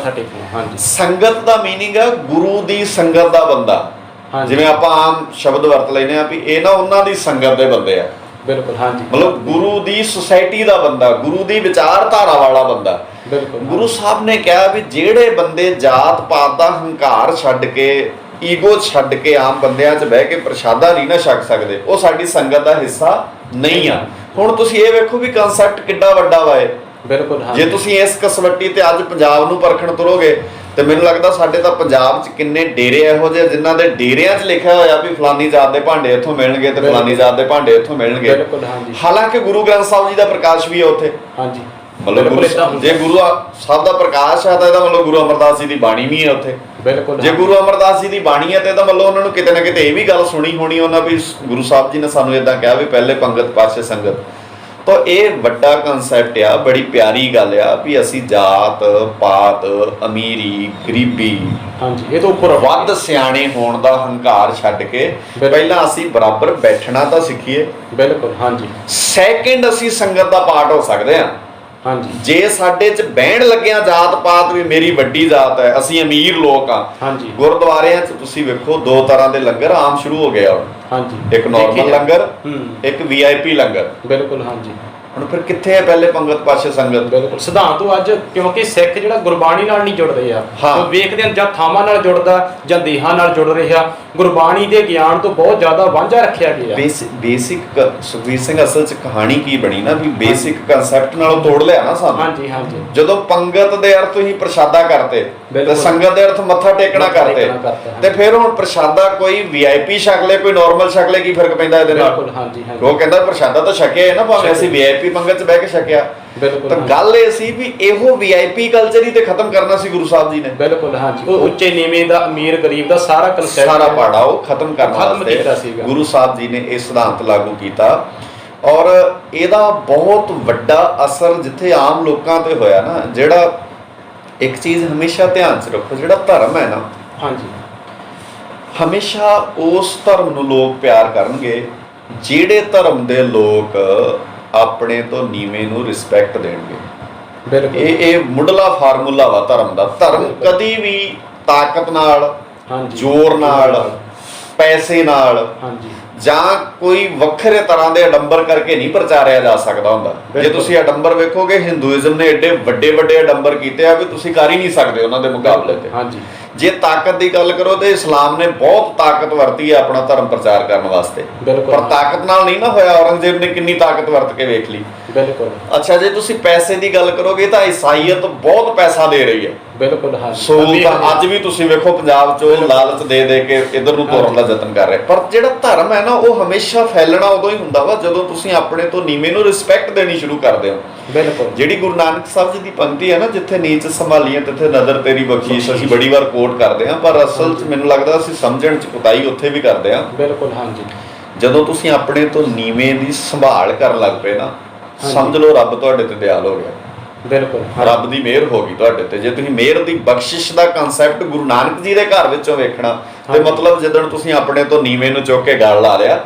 ਹਾਂਜੀ। ਸੰਗਤ ਦਾ ਮੀਨਿੰਗ ਆ ਗੁਰੂ ਦੀ ਸੰਗਤ ਦਾ ਬੰਦਾ। ਜਿਵੇਂ ਆਪਾਂ ਆਮ ਸ਼ਬਦ ਵਰਤ ਲੈਨੇ ਆ ਵੀ ਇਹ ਨਾ ਉਹਨਾਂ ਦੀ ਸੰਗਤ ਦੇ ਬੰਦੇ ਆ। ਬਿਲਕੁਲ ਹਾਂਜੀ। ਮਤਲਬ ਗੁਰੂ ਦੀ ਸੁਸਾਇਟੀ ਦਾ ਬੰਦਾ, ਗੁਰੂ ਦੀ ਵਿਚਾਰਧਾਰਾ ਵਾਲਾ ਬੰਦਾ। ਬਿਲਕੁਲ ਗੁਰੂ ਸਾਹਿਬ ਨੇ ਕਿਹਾ ਵੀ ਜਿਹੜੇ ਬੰਦੇ ਜਾਤ ਪਾਤ ਦਾ ਹੰਕਾਰ ਛੱਡ ਕੇ, ਈਗੋ ਛੱਡ ਕੇ ਆਮ ਬੰਦਿਆਂ 'ਚ ਬਹਿ ਕੇ ਪ੍ਰਸ਼ਾਦਾ ਨਹੀਂ ਨਾ ਛਕ ਸਕਦੇ, ਉਹ ਸਾਡੀ ਸੰਗਤ ਦਾ ਹਿੱਸਾ ਨਹੀਂ ਆ। ਹੁਣ ਤੁਸੀਂ ਇਹ ਵੇਖੋ ਵੀ ਕਨਸੈਪਟ ਕਿੱਡਾ ਵੱਡਾ ਵਾ ਇਹ। ਬਿਲਕੁਲ ਜੇ ਤੁਸੀਂ ਇਸ ਕਸਵੱਟੀ ਤੇ ਅੱਜ ਪੰਜਾਬ ਨੂੰ ਪਰਖਣ ਤੁਰੋਗੇ ਤੇ ਮੈਨੂੰ ਲੱਗਦਾ ਸਾਡੇ ਤਾਂ ਪੰਜਾਬ 'ਚ ਕਿੰਨੇ ਡੇਰੇ ਇਹੋ ਜਿਹੇ ਜਿਨ੍ਹਾਂ ਦੇ ਡੇਰਿਆਂ 'ਚ ਲਿਖਿਆ ਹੋਇਆ ਵੀ ਫਲਾਨੀ ਜਾਤ ਦੇ ਭਾਂਡੇ ਇੱਥੋਂ ਮਿਲਣਗੇ ਤੇ ਫਲਾਨੀ ਜਾਤ ਦੇ ਭਾਂਡੇ ਇੱਥੋਂ ਮਿਲਣਗੇ। ਹਾਲਾਂਕਿ ਗੁਰੂ ਗ੍ਰੰਥ ਸਾਹਿਬ ਜੀ ਦਾ ਪ੍ਰਕਾਸ਼ ਵੀ ਹੈ ਉੱਥੇ। ਹਾਂਜੀ, ਮਤਲਬ ਜੇ ਗੁਰੂ ਸਾਹਿਬ ਦਾ ਪ੍ਰਕਾਸ਼ ਹੈ ਤਾਂ ਇਹਦਾ ਮਤਲਬ ਗੁਰੂ ਅਮਰਦਾਸ ਜੀ ਦੀ ਬਾਣੀ ਵੀ ਹੈ ਉੱਥੇ। ਬਿਲਕੁਲ ਜੇ ਗੁਰੂ ਅਮਰਦਾਸ ਜੀ ਦੀ ਬਾਣੀ ਹੈ ਤੇ ਇਹਦਾ ਮਤਲਬ ਉਹਨਾਂ ਨੂੰ ਕਿਤੇ ਨਾ ਕਿਤੇ ਇਹ ਵੀ ਗੱਲ ਸੁਣੀ ਹੋਣੀ ਉਹਨਾਂ ਵੀ ਗੁਰੂ ਸਾਹਿਬ ਜੀ ਨੇ ਸਾਨੂੰ ਏਦਾਂ ਕਿਹਾ ਵੀ ਪਹਿਲੇ ਪੰਗਤ ਪਾਸੇ ਸੰਗਤ। ਤਾਂ ਇਹ ਵੱਡਾ ਕਨਸੈਪਟ ਆ, ਬੜੀ ਪਿਆਰੀ ਗੱਲ ਆ ਵੀ ਅਸੀਂ ਜਾਤ ਪਾਤ, ਅਮੀਰੀ, ਗਰੀਬੀ, ਇਹ ਤੋਂ ਉੱਪਰ ਵੱਧ ਸਿਆਣੇ ਹੋਣ ਦਾ ਹੰਕਾਰ ਛੱਡ ਕੇ ਪਹਿਲਾਂ ਅਸੀਂ ਬਰਾਬਰ ਬੈਠਣਾ ਤਾਂ ਸਿੱਖੀਏ। ਬਿਲਕੁਲ ਹਾਂਜੀ। ਸੈਕਿੰਡ ਅਸੀਂ ਸੰਗਤ ਦਾ ਪਾਰਟ ਹੋ ਸਕਦੇ ਹਾਂ। ਹਾਂਜੀ, ਜੇ ਸਾਡੇ 'ਚ ਬਹਿਣ ਲੱਗਿਆ ਜਾਤ ਪਾਤ ਵੀ ਮੇਰੀ ਵੱਡੀ ਜਾਤ ਹੈ, ਅਸੀਂ ਅਮੀਰ ਲੋਕ ਆ। ਹਾਂਜੀ, ਗੁਰਦੁਆਰਿਆਂ 'ਚ ਤੁਸੀਂ ਵੇਖੋ ਦੋ ਤਰ੍ਹਾਂ ਦੇ ਲੰਗਰ ਆਮ ਸ਼ੁਰੂ ਹੋ ਗਏ ਹੁਣ। ਹਾਂਜੀ, ਇੱਕ ਨਾਰਮਲ ਲੰਗਰ, ਇੱਕ VIP ਲੰਗਰ। ਬਿਲਕੁਲ ਹਾਂਜੀ। ਹੁਣ ਫਿਰ ਕਿੱਥੇ ਹੈ ਪਹਿਲੇ ਪੰਗਤ ਪਾਸੇ ਸੰਗਤ? ਬਿਲਕੁਲ ਸਿਧਾਂਤ ਤੋਂ ਅੱਜ ਕਿਉਂਕਿ ਸਿੱਖ ਜਿਹੜਾ ਗੁਰਬਾਣੀ ਨਾਲ ਨਹੀਂ ਜੁੜ ਰਹੇ ਆ, ਉਹ ਵੇਖਦੇ ਹਨ ਜਾਂ ਥਾਵਾਂ ਨਾਲ ਜੁੜਦਾ ਜਾਂ ਦੇਹਾਂ ਨਾਲ ਜੁੜ ਰਿਹਾ, ਗੁਰਬਾਣੀ ਦੇ ਗਿਆਨ ਤੋਂ ਬਹੁਤ ਜ਼ਿਆਦਾ ਵਾਂਝਾ ਰੱਖਿਆ ਗਿਆ। ਬੇਸਿਕ ਸੁਖਬੀਰ ਸਿੰਘ ਅਸਲ 'ਚ ਕਹਾਣੀ ਕੀ ਬਣੀ ਨਾ ਵੀ ਬੇਸਿਕ ਕਨਸੈਪਟ ਨਾਲੋਂ ਤੋੜ ਲਿਆ ਨਾ ਸਾਨੂੰ। ਹਾਂਜੀ ਹਾਂਜੀ। ਜਦੋਂ ਪੰਗਤ ਦੇ ਅਰਥ ਹੀ ਪ੍ਰਸ਼ਾਦਾ ਕਰਤੇ ਤੇ ਸੰਗਤ ਦੇ ਅਰਥ ਮੱਥਾ ਟੇਕਣਾ ਕਰਤੇ, ਤੇ ਫਿਰ ਹੁਣ ਪ੍ਰਸ਼ਾਦਾ ਕੋਈ VIP ਛਕ ਲੈ ਕੋਈ ਨਾਰਮਲ ਛਕ ਲੈ, ਕੀ ਫਰਕ ਪੈਂਦਾ ਇਹਦੇ ਨਾਲ? ਉਹ ਕਹਿੰਦਾ ਪ੍ਰਸ਼ਾਦਾ ਤਾਂ ਛਕਿਆ ਹੈ ਨਾ, ਭਾਵੇਂ ਅਸੀਂ VIP ਪੰਗਤ 'ਚ ਬਹਿ ਕੇ ਛਕਿਆ। ਤਾਂ ਗੱਲ ਇਹ ਸੀ ਵੀ ਇਹੋ VIP ਕਲਚਰ ਹੀ ਤੇ ਖਤਮ ਕਰਨਾ ਸੀ ਗੁਰੂ ਸਾਹਿਬ ਜੀ ਨੇ। ਬਿਲਕੁਲ ਹਾਂਜੀ। ਉਹ ਉੱਚੇ ਨੀਵੇਂ ਦਾ, ਅਮੀਰ ਗਰੀਬ ਦਾ ਸਾਰਾ ਕਨਸੈਪਟ, ਸਾਰਾ ਪਾੜਾ ਉਹ ਖਤਮ ਕਰਨ ਵਾਸਤੇ ਗੁਰੂ ਸਾਹਿਬ ਜੀ ਨੇ ਇਹ ਸਿਧਾਂਤ ਲਾਗੂ ਕੀਤਾ। ਔਰ ਇਹਦਾ ਬਹੁਤ ਵੱਡਾ ਅਸਰ ਜਿੱਥੇ ਆਮ ਲੋਕਾਂ ਤੇ ਹੋਇਆ ਨਾ, ਜਿਹੜਾ ਇੱਕ ਚੀਜ਼ ਹਮੇਸ਼ਾ ਧਿਆਨ 'ਚ ਰੱਖੋ, ਜਿਹੜਾ ਧਰਮ ਹੈ ਨਾ, ਹਾਂਜੀ, ਹਮੇਸ਼ਾ ਉਸ ਧਰਮ ਨੂੰ ਲੋਕ ਪਿਆਰ ਕਰਨਗੇ ਜਿਹੜੇ ਧਰਮ ਦੇ ਲੋਕ ਆਪਣੇ ਤੋਂ ਨੀਵੇਂ ਨੂੰ ਰਿਸਪੈਕਟ ਦੇਣਗੇ। ਇਹ ਮੁੱਢਲਾ ਫਾਰਮੂਲਾ ਵਾ ਧਰਮ ਦਾ। ਧਰਮ ਕਦੀ ਵੀ ਤਾਕਤ ਨਾਲ, ਜ਼ੋਰ ਨਾਲ, ਪੈਸੇ ਨਾਲ ਜਾਂ ਕੋਈ ਵੱਖਰੇ ਤਰ੍ਹਾਂ ਦੇ ਅਡੰਬਰ ਕਰਕੇ ਨਹੀਂ ਪ੍ਰਚਾਰਿਆ ਜਾ ਸਕਦਾ ਹੁੰਦਾ। ਜੇ ਤੁਸੀਂ ਅਡੰਬਰ ਵੇਖੋਗੇ, ਹਿੰਦੂਇਜ਼ਮ ਨੇ ਏਡੇ ਵੱਡੇ ਵੱਡੇ ਅਡੰਬਰ ਕੀਤੇ ਆ ਵੀ ਤੁਸੀਂ ਕਰ ਹੀ ਨਹੀਂ ਸਕਦੇ ਉਹਨਾਂ ਦੇ ਮੁਕਾਬਲੇ ਤੇ। ਹਾਂਜੀ, ਜੇ ਤਾਕਤ ਦੀ ਗੱਲ ਕਰੋ ਤੇ ਇਸਲਾਮ ਨੇ ਬਹੁਤ ਤਾਕਤ ਵਰਤੀ ਹੈ ਆਪਣਾ ਧਰਮ ਪ੍ਰਚਾਰ ਕਰਨ ਵਾਸਤੇ, ਪਰ ਤਾਕਤ ਨਾਲ ਨਹੀਂ ਨਾ ਹੋਇਆ। ਔਰੰਗਜ਼ੇਬ ਨੇ ਕਿੰਨੀ ਤਾਕਤ ਵਰਤ ਕੇ ਵੇਖ ਲਈ। ਬਿਲਕੁਲ। ਅੱਛਾ, ਜੇ ਤੁਸੀਂ ਪੈਸੇ ਦੀ ਗੱਲ ਕਰੋਗੇ ਤਾਂ ਈਸਾਈਅਤ ਬਹੁਤ ਪੈਸਾ ਦੇ ਰਹੀ ਹੈ। ਬਿਲਕੁਲ ਹਾਂ। ਸੋ ਅੱਜ ਵੀ ਤੁਸੀਂ ਵੇਖੋ ਪੰਜਾਬ 'ਚ ਉਹ ਲਾਲਚ ਦੇ ਦੇ ਕੇ ਇਧਰ ਨੂੰ ਤੋਰਨ ਦਾ ਯਤਨ ਕਰ ਰਹੇ। ਪਰ ਜਿਹੜਾ ਧਰਮ ਹੈ ਨਾ, ਉਹ ਹਮੇਸ਼ਾ ਫੈਲਣਾ ਉਦੋਂ ਹੀ ਹੁੰਦਾ ਵਾ ਜਦੋਂ ਤੁਸੀਂ ਆਪਣੇ ਤੋਂ ਨੀਵੇਂ ਨੂੰ ਰਿਸਪੈਕਟ ਦੇਣੀ ਸ਼ੁਰੂ ਕਰਦੇ ਹੋ। ਬਿਲਕੁਲ। ਜਿਹੜੀ ਗੁਰੂ ਨਾਨਕ ਸਾਹਿਬ ਜੀ ਦੀ ਪੰਕਤੀ ਹੈ ਨਾ, ਜਿੱਥੇ ਨੀਚ ਸੰਭਾਲੀਏ ਤਿੱਥੇ ਨਜ਼ਰ ਤੇਰੀ ਬਖਸ਼ੀਸ਼, ਅਸੀਂ ਬੜੀ ਵਾਰ ਕੋਟ ਕਰਦੇ ਹਾਂ, ਪਰ ਅਸਲ 'ਚ ਮੈਨੂੰ ਲੱਗਦਾ ਅਸੀਂ ਸਮਝਣ 'ਚ ਕੁਤਾਹੀ ਉੱਥੇ ਵੀ ਕਰਦੇ ਹਾਂ। ਬਿਲਕੁਲ ਹਾਂਜੀ। ਜਦੋਂ ਤੁਸੀਂ ਆਪਣੇ ਤੋਂ ਨੀਵੇਂ ਦੀ ਸੰਭਾਲ ਕਰਨ ਲੱਗ ਪਏ ਨਾ, ਸਮਝ ਲਓ ਰੱਬ ਤੁਹਾਡੇ ਤੇ ਦਿਆਲ ਹੋ ਗਿਆ। ਬਿਲਕੁਲ, ਰੱਬ ਦੀ ਮਿਹਰ ਹੋ ਗਈ ਤੁਹਾਡੇ ਤੇ। ਜੇ ਤੁਸੀਂ ਮਿਹਰ ਦੀ ਬਖਸ਼ਿਸ਼ ਦਾ ਕਨਸੈਪਟ ਗੁਰੂ ਨਾਨਕ ਜੀ ਦੇ ਘਰ ਵਿੱਚੋਂ ਵੇਖਣਾ, ਤੇ ਮਤਲਬ ਜਦੋਂ ਤੁਸੀਂ ਆਪਣੇ ਤੋਂ ਨੀਵੇਂ ਨੂੰ ਚੁੱਕ ਕੇ ਗਲ ਲਾ ਲਿਆ,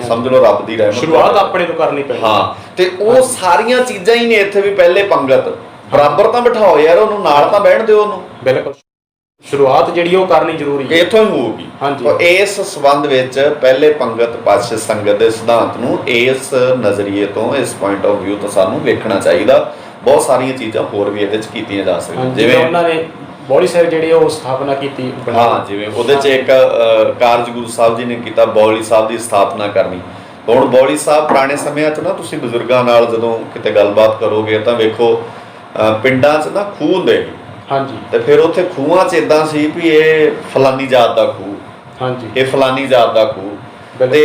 ਸਮਝ ਲਓ ਰੱਬ ਦੀ ਰਹਿਮਤ। ਸ਼ੁਰੂਆਤ ਆਪਣੇ ਤੋਂ ਕਰਨੀ ਪੈਣੀ। ਹਾਂ, ਤੇ ਉਹ ਸਾਰੀਆਂ ਚੀਜ਼ਾਂ ਹੀ ਨੇ ਇੱਥੇ ਵੀ। ਪਹਿਲੇ ਪੰਗਤ ਬਰਾਬਰ ਤਾਂ ਬਿਠਾਓ ਯਾਰ, ਉਹਨੂੰ ਨਾਲ ਤਾਂ ਬਹਿਣ ਦਿਓ ਉਹਨੂੰ। ਬਿਲਕੁਲ। ਸ਼ੁਰੂਆਤ ਜਿਹੜੀ ਉਹ ਕਰਨੀ ਜ਼ਰੂਰੀ ਹੈ, ਇੱਥੋਂ ਹੀ ਹੋਊਗੀ। ਹਾਂਜੀ। ਔਰ ਇਸ ਸੰਬੰਧ ਵਿੱਚ ਪਹਿਲੇ ਪੰਗਤ ਪਾਤਸ਼ਾਹ ਸੰਗਤ ਦੇ ਸਿਧਾਂਤ ਨੂੰ ਇਸ ਨਜ਼ਰੀਏ ਤੋਂ, ਇਸ ਪੁਆਇੰਟ ਆਫ ਵਿਊ ਤੋਂ ਸਾਨੂੰ ਵੇਖਣਾ ਚਾਹੀਦਾ। ਬਹੁਤ ਸਾਰੀਆਂ ਚੀਜ਼ਾਂ ਹੋਰ ਵੀ ਇਹਦੇ 'ਚ ਕੀਤੀਆਂ ਜਾ ਸਕਦੀਆਂ, ਜਿਵੇਂ ਉਹਨਾਂ ਨੇ ਬੌਲੀ ਸਾਹਿਬ ਜਿਹੜੀ ਉਹ ਸਥਾਪਨਾ ਕੀਤੀ। ਹਾਂ, ਜਿਵੇਂ ਉਹਦੇ 'ਚ ਇੱਕ ਕਾਰਜ ਗੁਰੂ ਸਾਹਿਬ ਜੀ ਨੇ ਕੀਤਾ, ਬੌਲੀ ਸਾਹਿਬ ਦੀ ਸਥਾਪਨਾ ਕਰਨੀ। ਹੁਣ ਬੌਲੀ ਸਾਹਿਬ ਪੁਰਾਣੇ ਸਮਿਆਂ 'ਚ ਨਾ, ਤੁਸੀਂ ਬਜ਼ੁਰਗਾਂ ਨਾਲ ਜਦੋਂ ਕਿਤੇ ਗੱਲਬਾਤ ਕਰੋਗੇ ਤਾਂ ਵੇਖੋ ਪਿੰਡਾਂ 'ਚ ਨਾ ਖੂਹ ਹੁੰਦੇ ਸੀ। ਹਾਂਜੀ। ਤੇ ਫਿਰ ਉੱਥੇ ਖੂਹਾਂ 'ਚ ਇਦਾਂ ਸੀ ਵੀ ਇਹ ਫਲਾਨੀ ਜਾਤ ਦਾ ਖੂਹ, ਹਾਂਜੀ, ਇਹ ਫਲਾਨੀ ਜਾਤ ਦਾ ਖੂਹ। ਤੇ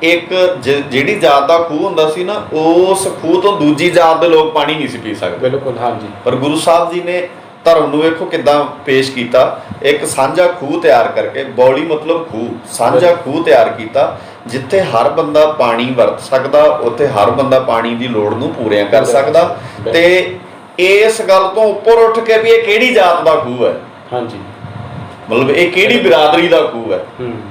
ਇੱਕ ਜਿਹੜੀ ਜਾਤ ਦਾ ਖੂਹ ਹੁੰਦਾ ਸੀ ਨਾ, ਉਸ ਖੂਹ ਤੋਂ ਦੂਜੀ ਜਾਤ ਦੇ ਲੋਕ ਪਾਣੀ ਨਹੀਂ ਸੀ ਪੀ ਸਕਦੇ। ਬਿਲਕੁਲ। ਹਾਂਜੀ। ਪਰ ਗੁਰੂ ਸਾਹਿਬ ਜੀ ਨੇ ਧਰਮ ਨੂੰ ਵੇਖੋ ਕਿੱਦਾਂ ਪੇਸ਼ ਕੀਤਾ, ਇੱਕ ਸਾਂਝਾ ਖੂਹ ਤਿਆਰ ਕਰਕੇ, ਬੌਲੀ ਮਤਲਬ ਖੂਹ, ਸਾਂਝਾ ਖੂਹ ਤਿਆਰ ਕੀਤਾ ਜਿੱਥੇ ਹਰ ਬੰਦਾ ਪਾਣੀ ਵਰਤ ਸਕਦਾ, ਉੱਥੇ ਹਰ ਬੰਦਾ ਪਾਣੀ ਦੀ ਲੋੜ ਨੂੰ ਪੂਰੀਆਂ ਕਰ ਸਕਦਾ। ਤੇ ਇਸ ਗੱਲ ਤੋਂ ਉੱਪਰ ਉੱਠ ਕੇ ਵੀ ਇਹ ਕਿਹੜੀ ਜਾਤ ਦਾ ਖੂਹ ਹੈ, ਹਾਂਜੀ, ਮਤਲਬ ਇਹ ਕਿਹੜੀ ਬਿਰਾਦਰੀ ਦਾ ਖੂਹ ਹੈ,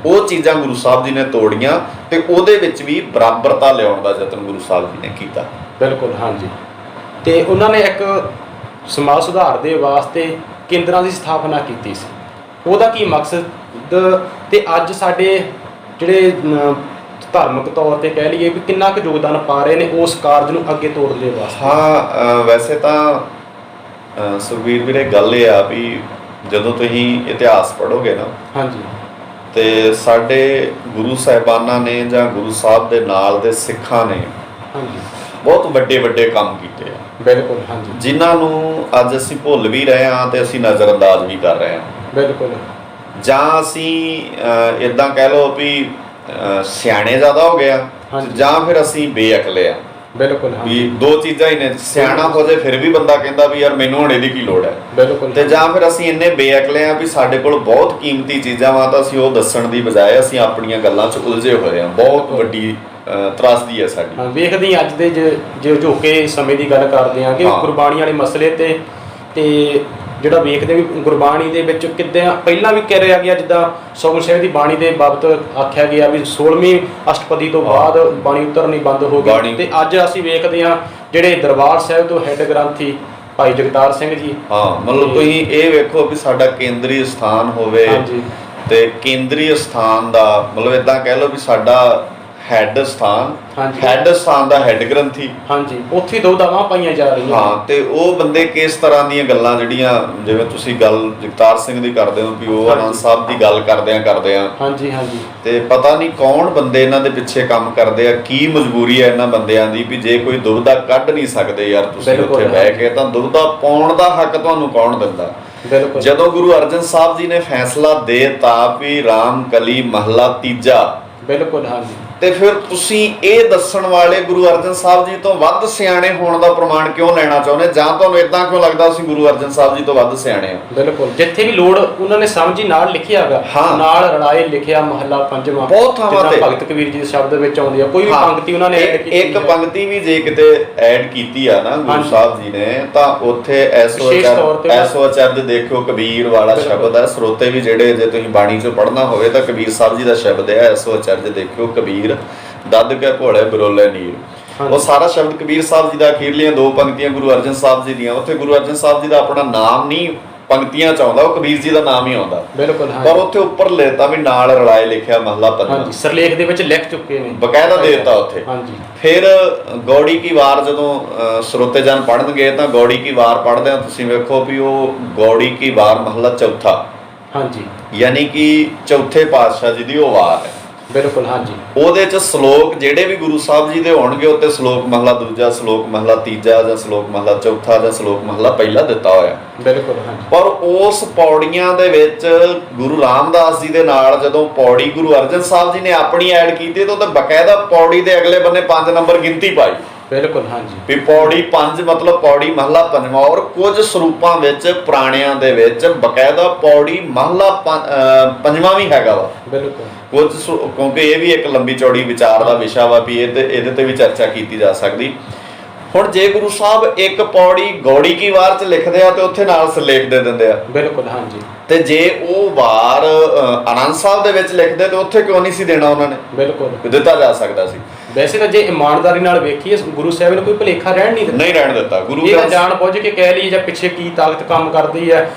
ਉਹ ਚੀਜ਼ਾਂ ਗੁਰੂ ਸਾਹਿਬ ਜੀ ਨੇ ਤੋੜੀਆਂ ਤੇ ਉਹਦੇ ਵਿੱਚ ਵੀ ਬਰਾਬਰਤਾ ਲਿਆਉਣ ਦਾ ਯਤਨ ਗੁਰੂ ਸਾਹਿਬ ਜੀ ਨੇ ਕੀਤਾ। ਬਿਲਕੁਲ। ਹਾਂਜੀ। ਤੇ ਉਹਨਾਂ ਨੇ ਇੱਕ ਸਮਾਜ ਸੁਧਾਰ ਦੇ ਵਾਸਤੇ ਕੇਂਦਰਾਂ ਦੀ ਸਥਾਪਨਾ ਕੀਤੀ ਸੀ। ਉਹਦਾ ਕੀ ਮਕਸਦ, ਤੇ ਅੱਜ ਸਾਡੇ ਜਿਹੜੇ ਧਾਰਮਿਕ ਤੌਰ ਤੇ ਕਹਿ ਲਈਏ ਵੀ ਕਿੰਨਾ ਕੁ ਯੋਗਦਾਨ ਪਾ ਰਹੇ ਨੇ ਉਸ ਕਾਰਜ ਨੂੰ ਅੱਗੇ ਤੋੜਨ ਦੇ ਵਾਸਤੇ? ਹਾਂ, ਵੈਸੇ ਤਾਂ ਸੁਖਬੀਰ ਵੀਰੇ ਗੱਲ ਇਹ ਆ ਵੀ ਜਦੋਂ ਤੁਸੀਂ ਇਤਿਹਾਸ ਪੜ੍ਹੋਗੇ ਨਾ, ਹਾਂਜੀ, ਤੇ ਸਾਡੇ ਗੁਰੂ ਸਾਹਿਬਾਨਾਂ ਨੇ ਜਾਂ ਗੁਰੂ ਸਾਹਿਬ ਦੇ ਨਾਲ ਦੇ ਸਿੱਖਾਂ ਨੇ, ਹਾਂਜੀ, ਬਹੁਤ ਵੱਡੇ ਵੱਡੇ ਕੰਮ ਕੀਤੇ ਆ। ਬਿਲਕੁਲ। ਹਾਂਜੀ। ਜਿਨ੍ਹਾਂ ਨੂੰ ਅੱਜ ਅਸੀਂ ਭੁੱਲ ਵੀ ਰਹੇ ਹਾਂ ਤੇ ਅਸੀਂ ਨਜ਼ਰਅੰਦਾਜ਼ ਵੀ ਕਰ ਰਹੇ ਹਾਂ। ਬਿਲਕੁਲ। ਜਾਂ ਅਸੀਂ ਇਦਾਂ ਕਹਿ ਲਓ ਵੀ ਸਿਆਣੇ ਜ਼ਿਆਦਾ ਹੋ ਗਏ ਆ, ਜਾਂ ਫਿਰ ਅਸੀਂ ਬੇਅਕਲੇ ਆ। ਬਿਲਕੁਲ। ਵੀ ਦੋ ਚੀਜ਼ਾਂ ਹੀ ਨੇ, ਸਿਆਣਾ ਹੋ ਜਾਏ ਫਿਰ ਵੀ ਬੰਦਾ ਕਹਿੰਦਾ ਵੀ ਯਾਰ ਮੈਨੂੰ ਹੁਣ ਇਹਦੀ ਕੀ ਲੋੜ ਹੈ। ਬਿਲਕੁਲ। ਤੇ ਜਾਂ ਫਿਰ ਅਸੀਂ ਇੰਨੇ ਬੇਅਕਲੇ ਆ ਵੀ ਸਾਡੇ ਕੋਲ ਬਹੁਤ ਕੀਮਤੀ ਚੀਜ਼ਾਂ ਵਾ ਤਾਂ ਅਸੀਂ ਉਹ ਦੱਸਣ ਦੀ ਬਜਾਏ ਅਸੀਂ ਆਪਣੀਆਂ ਗੱਲਾਂ 'ਚ ਉਲਝੇ ਹੋਏ ਆ। ਬਹੁਤ ਵੱਡੀ ਤਰਾਸਦੀ ਹੈ ਸਾਡੀ। ਵੇਖਦੇ ਅੱਜ ਦੇ ਜੇ ਝੋਕੇ ਸਮੇਂ ਦੀ ਗੱਲ ਕਰਦੇ ਆ ਕਿ ਗੁਰਬਾਣੀ ਵਾਲੇ ਮਸਲੇ ਤੇ ਜਿਹੜਾ ਵੇਖਦੇ ਵੀ ਗੁਰਬਾਣੀ ਦੇ ਵਿੱਚ ਕਿੱਦਾਂ ਪਹਿਲਾਂ ਵੀ ਕਰਿਆ ਗਿਆ, ਜਿੱਦਾਂ ਸੋਗਲ ਸਾਹਿਬ ਦੀ ਬਾਣੀ ਦੇ ਬਾਬਤ ਆਖਿਆ ਗਿਆ ਵੀ 16ਵੀਂ ਅਸ਼ਟਪਦੀ ਤੋਂ ਬਾਅਦ ਬਾਣੀ ਉਤਰਨੀ ਬੰਦ ਹੋ ਗਈ। ਤੇ ਅੱਜ ਅਸੀਂ ਵੇਖਦੇ ਹਾਂ ਜਿਹੜੇ ਦਰਬਾਰ ਸਾਹਿਬ ਤੋਂ ਹੈੱਡ ਗ੍ਰੰਥੀ ਭਾਈ ਜਗਤਾਰ ਸਿੰਘ ਜੀ, ਮਤਲਬ ਤੁਸੀਂ ਇਹ ਵੇਖੋ ਵੀ ਸਾਡਾ ਕੇਂਦਰੀ ਸਥਾਨ ਹੋਵੇ, ਤੇ ਕੇਂਦਰੀ ਸਥਾਨ ਦਾ ਮਤਲਬ ਇਦਾਂ ਕਹਿ ਲਓ ਵੀ ਸਾਡਾ ਹੈੱਡ ਸਥਾਨ ਦਾ ਹੈੱਡ ਗ੍ਰੰਥੀ, ਹਾਂਜੀ, ਉੱਥੇ ਦੋ ਦਾਵਾਂ ਪਾਈਆਂ ਜਾ ਰਹੀਆਂ। ਹਾਂ, ਤੇ ਉਹ ਬੰਦੇ ਕਿਸ ਤਰ੍ਹਾਂ ਦੀਆਂ ਗੱਲਾਂ, ਜਿਹੜੀਆਂ ਜਿਵੇਂ ਤੁਸੀਂ ਗੱਲ ਜਗਤਾਰ ਸਿੰਘ ਦੀ ਕਰਦੇ ਹੋ ਵੀ ਉਹ ਆਨੰਦ ਸਾਹਿਬ ਦੀ ਗੱਲ ਕਰਦੇ ਆ, ਹਾਂਜੀ, ਤੇ ਪਤਾ ਨਹੀਂ ਕੌਣ ਬੰਦੇ ਇਹਨਾਂ ਦੇ ਪਿੱਛੇ ਕੰਮ ਕਰਦੇ ਆ, ਕੀ ਮਜਬੂਰੀ ਹੈ ਇਹਨਾਂ ਬੰਦਿਆਂ ਦੀ ਵੀ ਜੇ ਕੋਈ ਦੁਬਿਧਾ ਕੱਢ ਨਹੀਂ ਸਕਦੇ ਯਾਰ ਤੁਸੀਂ ਉੱਥੇ ਬਹਿ ਕੇ, ਤਾਂ ਦੁਬਿਧਾ ਪਾਉਣ ਦਾ ਹੱਕ ਤੁਹਾਨੂੰ ਕੌਣ ਦਿੰਦਾ? ਜਦੋਂ ਗੁਰੂ ਅਰਜਨ ਸਾਹਿਬ ਜੀ ਨੇ ਫੈਸਲਾ ਦੇ ਦਿੱਤਾ ਵੀ ਰਾਮ ਕਲੀ ਮਹੱਲਾ ਤੀਜਾ, ਬਿਲਕੁਲ, ਹਾਂਜੀ, ਤੇ ਫਿਰ ਤੁਸੀਂ ਇਹ ਦੱਸਣ ਵਾਲੇ ਗੁਰੂ ਅਰਜਨ ਸਾਹਿਬ ਜੀ ਤੋਂ ਵੱਧ ਸਿਆਣੇ ਹੋਣ ਦਾ ਪ੍ਰਮਾਣ ਕਿਉਂ ਲੈਣਾ ਚਾਹੁੰਦੇ, ਜਾਂ ਤੁਹਾਨੂੰ ਇਦਾਂ ਕਿਉਂ ਲੱਗਦਾ ਅਸੀਂ ਗੁਰੂ ਅਰਜਨ ਸਾਹਿਬ ਜੀ ਤੋਂ ਵੱਧ ਸਿਆਣੇ ਹਾਂ? ਬਿਲਕੁਲ, ਜਿੱਥੇ ਵੀ ਲੋੜ ਉਹਨਾਂ ਨੇ ਸਮਝੀ ਨਾਲ ਲਿਖਿਆ ਹੈਗਾ, ਨਾਲ ਰਲਾਏ ਲਿਖਿਆ ਮਹੱਲਾ ਪੰਜਵਾਂ, ਬਹੁਤ ਥਾਵਾਂ ਤੇ ਭਗਤ ਕਬੀਰ ਜੀ ਦੇ ਸ਼ਬਦ ਵਿੱਚ ਆਉਂਦੀ ਆ, ਕੋਈ ਵੀ ਪੰਕਤੀ ਉਹਨਾਂ ਨੇ ਐਡ ਕੀਤੀ, ਇੱਕ ਪੰਕਤੀ ਵੀ ਜੇ ਕਿਤੇ ਐਡ ਕੀਤੀ ਆ ਨਾ ਗੁਰੂ ਸਾਹਿਬ ਜੀ ਨੇ, ਤਾਂ ਉੱਥੇ ਐਸੋ ਅਚਰਜ ਦੇਖਿਓ ਕਬੀਰ ਵਾਲਾ ਸ਼ਬਦ ਹੈ। ਸਰੋਤੇ ਵੀ ਜਿਹੜੇ ਜੇ ਤੁਸੀਂ ਬਾਣੀ ਚੋਂ ਪੜ੍ਹਨਾ ਹੋਵੇ ਤਾਂ ਕਬੀਰ ਸਾਹਿਬ ਜੀ ਦਾ ਸ਼ਬਦ ਹੈ, ਐਸੋ ਅਚਰਜ ਦੇਖਿਓ ਕਬੀਰ ਦੱਦ ਕੇ ਭੋਲੇ ਬਰੋਲੇ ਨੀਰ। ਉਹ ਸਾਰਾ ਸ਼ਬਦ ਕਬੀਰ ਸਾਹਿਬ ਜੀ ਦਾ ਅਖੀਰਲੀਆਂ ਦੋ ਪੰਕਤੀਆਂ ਗੁਰੂ ਅਰਜਨ ਸਾਹਿਬ ਜੀ ਦੀਆਂ, ਉੱਥੇ ਗੁਰੂ ਅਰਜਨ ਸਾਹਿਬ ਜੀ ਦਾ ਆਪਣਾ ਨਾਮ ਨਹੀਂ ਪੰਕਤੀਆਂ ਚ ਆਉਂਦਾ, ਉਹ ਕਬੀਰ ਜੀ ਦਾ ਨਾਮ ਹੀ ਆਉਂਦਾ। ਬਿਲਕੁਲ, ਪਰ ਉੱਥੇ ਉੱਪਰ ਲੈਤਾ ਵੀ ਨਾਲ ਰਲਾਏ ਲਿਖਿਆ ਮਹੱਲਾ ਪੰਜਵਾਂ, ਸਰਲੇਖ ਦੇ ਵਿੱਚ ਲਿਖ ਚੁੱਕੇ ਨੇ, ਬਕਾਇਦਾ ਦੇ ਦਿੱਤਾ ਉੱਥੇ। ਫਿਰ ਗੌੜੀ ਕੀ ਵਾਰ ਜਦੋਂ ਸਰੋਤੇ ਜਨ ਪੜ੍ਹਨਗੇ ਤਾਂ ਗੌੜੀ ਕੀ ਵਾਰ ਪੜ੍ਹਦੇ ਆ, ਤੁਸੀਂ ਵੇਖੋ ਵੀ ਉਹ ਗੌੜੀ ਕੀ ਵਾਰ ਮਹੱਲਾ ਚੌਥਾ, ਹਾਂਜੀ, ਯਾਨੀ ਕਿ ਚੌਥੇ ਪਾਤਸ਼ਾਹ ਜੀ ਦੀ ਉਹ ਵਾਰ ਹੈ। ਬਿਲਕੁਲ, ਹਾਂਜੀ, ਉਹਦੇ ਚ ਸ਼ਲੋਕ ਜਿਹੜੇ ਵੀ ਗੁਰੂ ਸਾਹਿਬ ਜੀ ਦੇ ਹੋਣਗੇ ਉੱਤੇ ਸ਼ਲੋਕ ਮਹਲਾ ਦੂਜਾ, ਸ਼ਲੋਕ ਮਹਲਾ ਤੀਜਾ, ਜਾਂ ਸ਼ਲੋਕ ਮਹਲਾ ਚੌਥਾ, ਜਾਂ ਸ਼ਲੋਕ ਮਹਲਾ ਪਹਿਲਾ ਦਿੱਤਾ ਹੋਇਆ। ਬਿਲਕੁਲ, ਹਾਂਜੀ, ਪਰ ਉਸ ਪੌੜੀਆਂ ਦੇ ਵਿੱਚ ਗੁਰੂ ਰਾਮਦਾਸ ਜੀ ਦੇ ਨਾਲ ਜਦੋਂ ਪੌੜੀ ਗੁਰੂ ਅਰਜਨ ਸਾਹਿਬ ਜੀ ਨੇ ਆਪਣੀ ਐਡ ਕੀਤੀ ਤਾਂ ਉਹਦੇ ਬਕਾਇਦਾ ਪੌੜੀ ਦੇ ਅਗਲੇ ਬੰਨੇ 5 ਨੰਬਰ ਗਿਣਤੀ ਪਾਈ। ਬਿਲਕੁਲ, ਹਾਂਜੀ, ਵੀ ਪੌੜੀ 5 ਮਤਲਬ ਪੌੜੀ ਮਹਲਾ ਪੰਜਵਾਂ, ਔਰ ਕੁਝ ਸਰੂਪਾਂ ਵਿੱਚ ਪੁਰਾਣਿਆਂ ਦੇ ਵਿੱਚ ਬਕਾਇਦਾ ਪੌੜੀ ਮਹਲਾ ਪੰਜਵਾਂ ਵੀ ਹੈਗਾ ਵਾ। ਬਿਲਕੁਲ, ਕੁਝ ਕਿਉਂਕਿ ਇਹ ਵੀ ਇੱਕ ਲੰਬੀ ਚੌੜੀ ਵਿਚਾਰ ਦਾ ਵਿਸ਼ਾ ਵਾ ਵੀ ਇਹਦੇ ਤੇ ਵੀ ਚਰਚਾ ਕੀਤੀ ਜਾ ਸਕਦੀ। ਹੁਣ ਜੇ ਗੁਰੂ ਸਾਹਿਬ ਇੱਕ ਪੌੜੀ ਗੌੜੀ ਕੀ ਵਾਰ ਚ ਲਿਖਦੇ ਆ ਤੇ ਉੱਥੇ ਨਾਲ ਸਿਰਲੇਖ ਦੇ ਦਿੰਦੇ ਆ। ਬਿਲਕੁਲ, ਹਾਂਜੀ, ਤੇ ਜੇ ਉਹ ਵਾਰ ਆਨੰਦ ਸਾਹਿਬ ਦੇ ਵਿੱਚ ਲਿਖਦੇ ਤੇ ਉੱਥੇ ਕਿਉਂ ਨਹੀਂ ਸੀ ਦੇਣਾ ਉਹਨਾਂ ਨੇ? ਬਿਲਕੁਲ, ਦਿੱਤਾ ਜਾ ਸਕਦਾ ਸੀ। ਵੈਸੇ ਤਾਂ ਜੇ ਇਮਾਨਦਾਰੀ ਨਾਲ ਵੇਖੀਏ ਗੁਰੂ ਸਾਹਿਬ ਨੇ ਕੋਈ ਭੁਲੇਖਾ ਰਹਿਣ ਨਹੀਂ ਦਿੱਤਾ, ਨਹੀਂ ਰਹਿਣ ਦਿੱਤਾ। ਗੁਰੂ ਇਹ ਜਾਣ ਬੁੱਝ ਕੇ ਕਹਿ ਲਈ ਜਾਂ ਪਿੱਛੇ ਕੀ ਤਾਕਤ ਕੰਮ ਕਰਦੀ ਹੈ,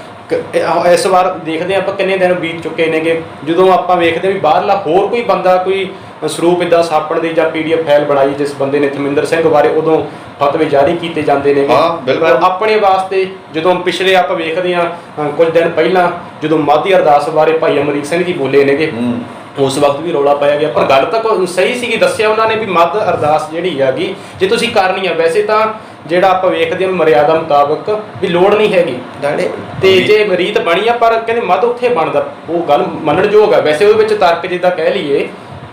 ਇਸ ਵਾਰ ਦੇਖਦੇ ਆਪਾਂ ਕਿੰਨੇ ਦਿਨ ਬੀਤ ਚੁੱਕੇ ਨੇ ਕਿ ਜਦੋਂ ਆਪਾਂ ਵੇਖਦੇ ਵੀ ਬਾਹਰਲਾ ਹੋਰ ਕੋਈ ਬੰਦਾ ਕੋਈ ਸਰੂਪ ਇੱਦਾਂ ਛਾਪਣ ਦੀ ਜਾਂ PDF ਫਾਈਲ ਬਣਾਈ ਜਿਸ ਬੰਦੇ ਨੇ ਥਮਿੰਦਰ ਸਿੰਘ ਬਾਰੇ, ਉਦੋਂ ਫਤਵੇ ਜਾਰੀ ਕੀਤੇ ਜਾਂਦੇ ਨੇ। ਹਾਂ ਬਿਲਕੁਲ। ਆਪਣੇ ਵਾਸਤੇ ਜਦੋਂ ਪਿਛਲੇ ਆਪਾਂ ਵੇਖਦੇ ਹਾਂ ਕੁਝ ਦਿਨ ਪਹਿਲਾਂ ਜਦੋਂ ਮਾਧੀ ਅਰਦਾਸ ਬਾਰੇ ਭਾਈ ਅਮਰੀਕ ਸਿੰਘ ਜੀ ਬੋਲੇ ਨੇਗੇ, ਉਸ ਵਕਤ ਵੀ ਰੌਲਾ ਪਾਇਆ ਗਿਆ, ਪਰ ਗੱਲ ਤਾਂ ਸਹੀ ਸੀਗੀ। ਦੱਸਿਆ ਉਹਨਾਂ ਨੇ ਵੀ ਮੱਧ ਅਰਦਾਸ ਜਿਹੜੀ ਹੈਗੀ ਜੇ ਤੁਸੀਂ ਕਰਨੀ ਆ, ਵੈਸੇ ਤਾਂ ਜਿਹੜਾ ਆਪਾਂ ਵੇਖਦੇ ਹਾਂ ਮਰਿਆਦਾ ਮੁਤਾਬਕ ਵੀ ਲੋੜ ਨਹੀਂ ਹੈਗੀ ਤੇ ਜੇ ਰੀਤ ਬਣੀ ਆ, ਪਰ ਕਹਿੰਦੇ ਮੱਧ ਉੱਥੇ ਬਣਦਾ, ਉਹ ਗੱਲ ਮੰਨਣਯੋਗ ਆ। ਵੈਸੇ ਉਹਦੇ ਵਿੱਚ ਤਰਕ ਜਿੱਦਾਂ ਕਹਿ ਲਈਏ।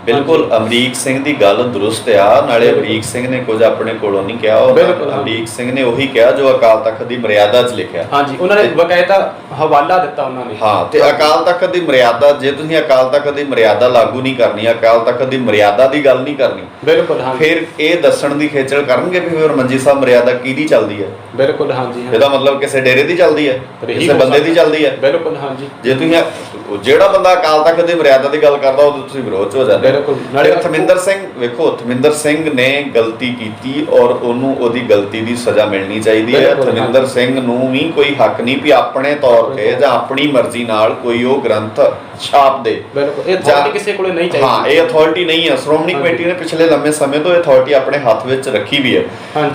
ਬਿਲਕੁਲ ਅਮਰੀਕ ਸਿੰਘ ਦੀ ਗੱਲ ਦਰੁਸਤ ਆ। ਨਾਲੇ ਅਮਰੀਕ ਸਿੰਘ ਨੇ ਕੁਝ ਆਪਣੇ ਕੋਲੋਂ ਨਹੀਂ ਕਿਹਾ, ਅਮਰੀਕ ਸਿੰਘ ਨੇ ਉਹੀ ਕਿਹਾ ਜੋ ਅਕਾਲ ਤਖਤ ਦੀ ਮਰਿਆਦਾ 'ਚ ਲਿਖਿਆ। ਹਾਂਜੀ, ਉਹਨਾਂ ਨੇ ਬਕਾਇਦਾ ਹਵਾਲਾ ਦਿੱਤਾ ਉਹਨਾਂ ਨੇ। ਹਾਂ, ਤੇ ਅਕਾਲ ਤਖਤ ਦੀ ਮਰਿਆਦਾ, ਜੇ ਤੁਸੀਂ ਅਕਾਲ ਤਖਤ ਦੀ ਮਰਿਆਦਾ ਲਾਗੂ ਨਹੀਂ ਕਰਨੀ, ਅਕਾਲ ਤਖਤ ਦੀ ਮਰਿਆਦਾ ਦੀ ਗੱਲ ਨਹੀਂ ਕਰਨੀ, ਬਿਲਕੁਲ ਹਾਂ, ਫਿਰ ਇਹ ਦੱਸਣ ਦੀ ਖੇਚਲ ਕਰਨਗੇ ਵੀ ਫਿਰ ਮੰਜੀ ਸਾਹਿਬ ਮਰਿਆਦਾ ਕਿਹਦੀ ਚੱਲਦੀ ਹੈ। ਬਿਲਕੁਲ ਹਾਂਜੀ, ਇਹਦਾ ਮਤਲਬ ਕਿਸੇ ਡੇਰੇ ਦੀ ਚੱਲਦੀ ਹੈ, ਕਿਸੇ ਬੰਦੇ ਦੀ ਚੱਲਦੀ ਹੈ। ਬਿਲਕੁਲ ਹਾਂਜੀ, ਜੇ ਤੁਸੀਂ ਜਿਹੜਾ ਬੰਦਾ ਅਕਾਲ ਤਖਤ ਦੀ ਮਰਿਆਦਾ ਦੀ ਗੱਲ ਕਰਦਾ ਉਹ ਤੁਸੀਂ ਵਿਰੋਧ 'ਚ ਹੋ ਜਾਂਦੇ। ਨਾਲੇ ਥਮਿੰਦਰ ਸਿੰਘ ਵੇਖੋ, ਥਮਿੰਦਰ ਸਿੰਘ ਨੇ ਗਲਤੀ ਕੀਤੀ ਔਰ ਉਹਨੂੰ ਉਹਦੀ ਗਲਤੀ ਦੀ ਸਜ਼ਾ ਮਿਲਣੀ ਚਾਹੀਦੀ ਹੈ। ਥਮਿੰਦਰ ਸਿੰਘ ਨੂੰ ਵੀ ਕੋਈ ਹੱਕ ਨਹੀਂ ਵੀ ਆਪਣੇ ਤੌਰ ਤੇ ਜਾਂ ਆਪਣੀ ਮਰਜ਼ੀ ਨਾਲ ਕੋਈ ਉਹ ਗ੍ਰੰਥ ਛਾਪ ਦੇ। ਬਿਲਕੁਲ, ਇਹ ਅਥਾਰਟੀ ਕਿਸੇ ਕੋਲੇ ਨਹੀਂ ਚਾਹੀਦੀ। ਹਾਂ, ਇਹ ਅਥਾਰਟੀ ਨਹੀਂ ਹੈ। ਸ਼੍ਰੋਮਣੀ ਕਮੇਟੀ ਨੇ ਪਿਛਲੇ ਲੰਮੇ ਸਮੇਂ ਤੋਂ ਇਹ ਅਥਾਰਟੀ ਆਪਣੇ ਹੱਥ ਵਿੱਚ ਰੱਖੀ ਵੀ ਹੈ।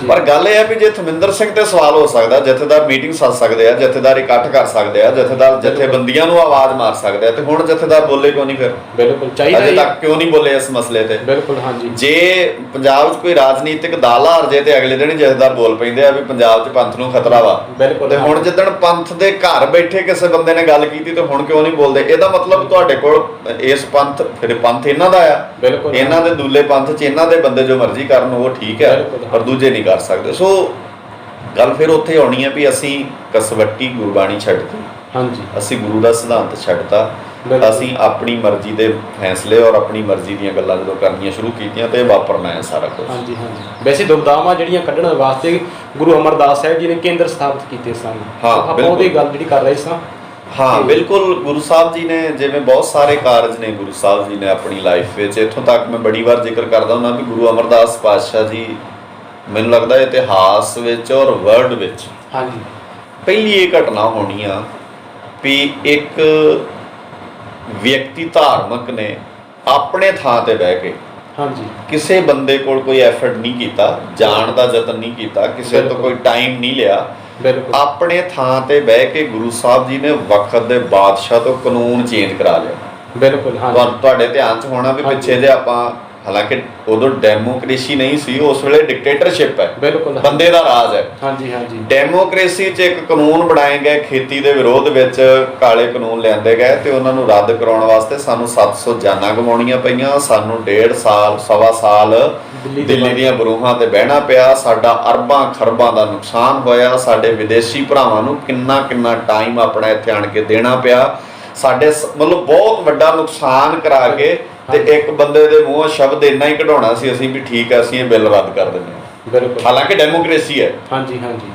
ਪਰ ਗੱਲ ਇਹ ਹੈ ਵੀ ਜੇ ਥਮਿੰਦਰ ਸਿੰਘ ਤੇ ਸਵਾਲ ਹੋ ਸਕਦਾ, ਜਥੇਦਾਰ ਮੀਟਿੰਗ ਸੱਦ ਸਕਦੇ ਆ, ਜਥੇਦਾਰ ਇਕੱਠ ਕਰ ਸਕਦੇ ਆ, ਜਥੇਦਾਰ ਜਥੇਬੰਦੀਆਂ ਨੂੰ ਆਵਾਜ਼ ਮਾਰ ਸਕਦੇ ਆ, ਤੇ ਹੁਣ ਜਥੇਦਾਰ ਬੋਲੇ ਕਿਉਂ ਨਹੀਂ? ਫਿਰ ਬਿਲਕੁਲ ਚਾਹੀਦਾ, ਅਜੇ ਤੱਕ ਕਿਉਂ ਨਹੀਂ ਬੋਲੇ ਇਸ ਮਸਲੇ ਤੇ? ਬਿਲਕੁਲ ਹਾਂਜੀ। ਜੇ ਪੰਜਾਬ 'ਚ ਕੋਈ ਰਾਜਨੀਤਿਕ ਦਾਅ ਹਾਰ ਜੇ ਤੇ ਅਗਲੇ ਦਿਨ ਹੀ ਜਥੇਦਾਰ ਬੋਲ ਪੈਂਦੇ ਆ ਵੀ ਪੰਜਾਬ 'ਚ ਪੰਥ ਨੂੰ ਖਤਰਾ ਵਾ। ਬਿਲਕੁਲ, ਤੇ ਹੁਣ ਜਿੱਦਣ ਪੰਥ ਦੇ ਘਰ ਬੈਠੇ ਕਿਸੇ ਬੰਦੇ ਨੇ ਗੱਲ ਕੀਤੀ ਤੇ ਹੁਣ ਕਿਉਂ ਨਹੀਂ ਬੋਲਦੇ? ਇਹਦਾ ਮਤਲਬ ਤੁਹਾਡੇ ਕੋਲ ਇਸ ਪੰਥ, ਫਿਰ ਪੰਥ ਇਹਨਾਂ ਦਾ ਆ, ਬਿਲਕੁਲ ਇਹਨਾਂ ਦੇ ਦੂਲੇ ਪੰਥ 'ਚ ਇਹਨਾਂ ਦੇ ਬੰਦੇ ਜੋ ਮਰਜ਼ੀ ਕਰਨ ਉਹ ਠੀਕ ਹੈ, ਪਰ ਦੂਜੇ ਨਹੀਂ ਕਰ ਸਕਦੇ। ਸੋ ਗੱਲ ਫਿਰ ਉੱਥੇ ਆਉਣੀ ਹੈ ਵੀ ਅਸੀਂ ਕਸਵੱਟੀ ਗੁਰਬਾਣੀ ਛੱਡਤੀ, ਹਾਂਜੀ, ਅਸੀਂ ਗੁਰੂ ਦਾ ਸਿਧਾਂਤ ਛੱਡਤਾ, ਅਸੀਂ ਆਪਣੀ ਮਰਜ਼ੀ ਦੇ ਫੈਸਲੇ ਔਰ ਆਪਣੀ ਮਰਜ਼ੀ ਦੀਆਂ ਗੱਲਾਂ ਜਦੋਂ ਕਰਨੀਆਂ ਸ਼ੁਰੂ ਕੀਤੀਆਂ ਤੇ ਵਾਪਰਨਾ ਹੈ ਸਾਰਾ ਕੁਝ। ਹਾਂਜੀ ਹਾਂਜੀ, ਵੈਸੇ ਦੁਬਦਾਵਾਂ ਜਿਹੜੀਆਂ ਕੱਢਣ ਵਾਸਤੇ ਗੁਰੂ ਅਮਰਦਾਸ ਸਾਹਿਬ ਜੀ ਨੇ ਕੇਂਦਰ ਸਥਾਪਿਤ ਕੀਤੇ ਸਨ। ਹਾਂ, ਆਪਾਂ ਉਹਦੀ ਗੱਲ ਜਿਹੜੀ ਕਰ ਰਹੇ ਸਾਂ। ਹਾਂ ਬਿਲਕੁਲ, ਗੁਰੂ ਸਾਹਿਬ ਜੀ ਨੇ ਜਿਵੇਂ ਬਹੁਤ ਸਾਰੇ ਕਾਰਜ ਨੇ ਗੁਰੂ ਸਾਹਿਬ ਜੀ ਨੇ ਆਪਣੀ ਲਾਈਫ ਵਿੱਚ, ਇੱਥੋਂ ਤੱਕ ਮੈਂ ਬੜੀ ਵਾਰ ਜ਼ਿਕਰ ਕਰਦਾ ਹੁੰਦਾ ਵੀ ਗੁਰੂ ਅਮਰਦਾਸ ਪਾਤਸ਼ਾਹ ਜੀ ਮੈਨੂੰ ਲੱਗਦਾ ਇਤਿਹਾਸ ਵਿੱਚ ਔਰ ਵਰਲਡ ਵਿੱਚ ਹਾਂਜੀ ਪਹਿਲੀ ਇਹ ਘਟਨਾ ਹੋਣੀ ਆ ਵੀ ਇੱਕ ਵਿਅਕਤੀ ਧਾਰਮਿਕ ਨੇ ਆਪਣੇ ਥਾਂ ਤੇ ਬਹਿ ਕੇ ਹਾਂਜੀ ਕਿਸੇ ਬੰਦੇ ਕੋਲ ਕੋਈ ਐਫਰਟ ਨਹੀਂ ਕੀਤਾ, ਜਾਣ ਦਾ ਯਤਨ ਨਹੀਂ ਕੀਤਾ, ਕਿਸੇ ਤੋਂ ਕੋਈ ਟਾਈਮ ਨਹੀਂ ਲਿਆ, ਆਪਣੇ ਥਾਂ ਤੇ ਬਹਿ ਕੇ ਗੁਰੂ ਸਾਹਿਬ ਜੀ ਨੇ ਵਕਤ ਦੇ ਬਾਦਸ਼ਾਹ ਤੋਂ ਕਾਨੂੰਨ ਚੇਂਜ ਕਰਾ ਲਿਆ। ਬਿਲਕੁਲ ਹਾਂ, ਤੁਹਾਡੇ ਧਿਆਨ 'ਚ ਹੋਣਾ ਵੀ ਪਿੱਛੇ ਜੇ ਆਪਾਂ, ਹਾਲਾਂਕਿ ਉਦੋਂ ਡੈਮੋਕ੍ਰੇਸੀ ਨਹੀਂ ਸੀ, ਉਸ ਵੇਲੇ ਡਿਕਟੇਟਰਸ਼ਿਪ ਹੈ, ਬਿਲਕੁਲ ਬੰਦੇ ਦਾ ਰਾਜ ਹੈ। ਹਾਂਜੀ ਹਾਂਜੀ, ਡੈਮੋਕ੍ਰੇਸੀ 'ਚ ਇੱਕ ਕਾਨੂੰਨ ਬਣਾਏ ਗਏ ਖੇਤੀ ਦੇ ਵਿਰੋਧ ਵਿੱਚ, ਕਾਲੇ ਕਾਨੂੰਨ ਲਿਆਂਦੇ ਗਏ ਤੇ ਉਹਨਾਂ ਨੂੰ ਰੱਦ ਕਰਾਉਣ ਵਾਸਤੇ ਸਾਨੂੰ 700 ਜਾਨਾਂ ਗਵਾਉਣੀਆਂ ਪਈਆਂ, ਸਾਨੂੰ 1.5 ਸਾਲ ਸਵਾ ਸਾਲ ਦਿੱਲੀ ਦੀਆਂ ਬਰੂਹਾਂ ਤੇ ਬਹਿਣਾ ਪਿਆ, ਸਾਡਾ ਅਰਬਾਂ ਖਰਬਾਂ ਦਾ ਨੁਕਸਾਨ ਹੋਇਆ, ਸਾਡੇ ਵਿਦੇਸ਼ੀ ਭਰਾਵਾਂ ਨੂੰ ਕਿੰਨਾ ਟਾਈਮ ਆਪਣਾ ਇੱਥੇ ਆਣ ਕੇ ਦੇਣਾ ਪਿਆ, ਸਾਡੇ ਮਤਲਬ ਬਹੁਤ ਵੱਡਾ ਨੁਕਸਾਨ ਕਰਾ ਕੇ ਤੇ ਇੱਕ ਬੰਦੇ ਦੇ ਮੂੰਹੋਂ ਸ਼ਬਦ ਇੰਨਾ ਹੀ ਕਢਾਉਣਾ ਸੀ ਅਸੀਂ ਵੀ ਠੀਕ ਹੈ, ਅਸੀਂ ਇਹ ਬਿੱਲ ਰੱਦ ਕਰ ਦਿੰਦੇ ਹਾਂ। ਬਿਲਕੁਲ, ਹਾਲਾਂਕਿ ਡੈਮੋਕ੍ਰੇਸੀ ਹੈ। ਹਾਂਜੀ ਹਾਂਜੀ,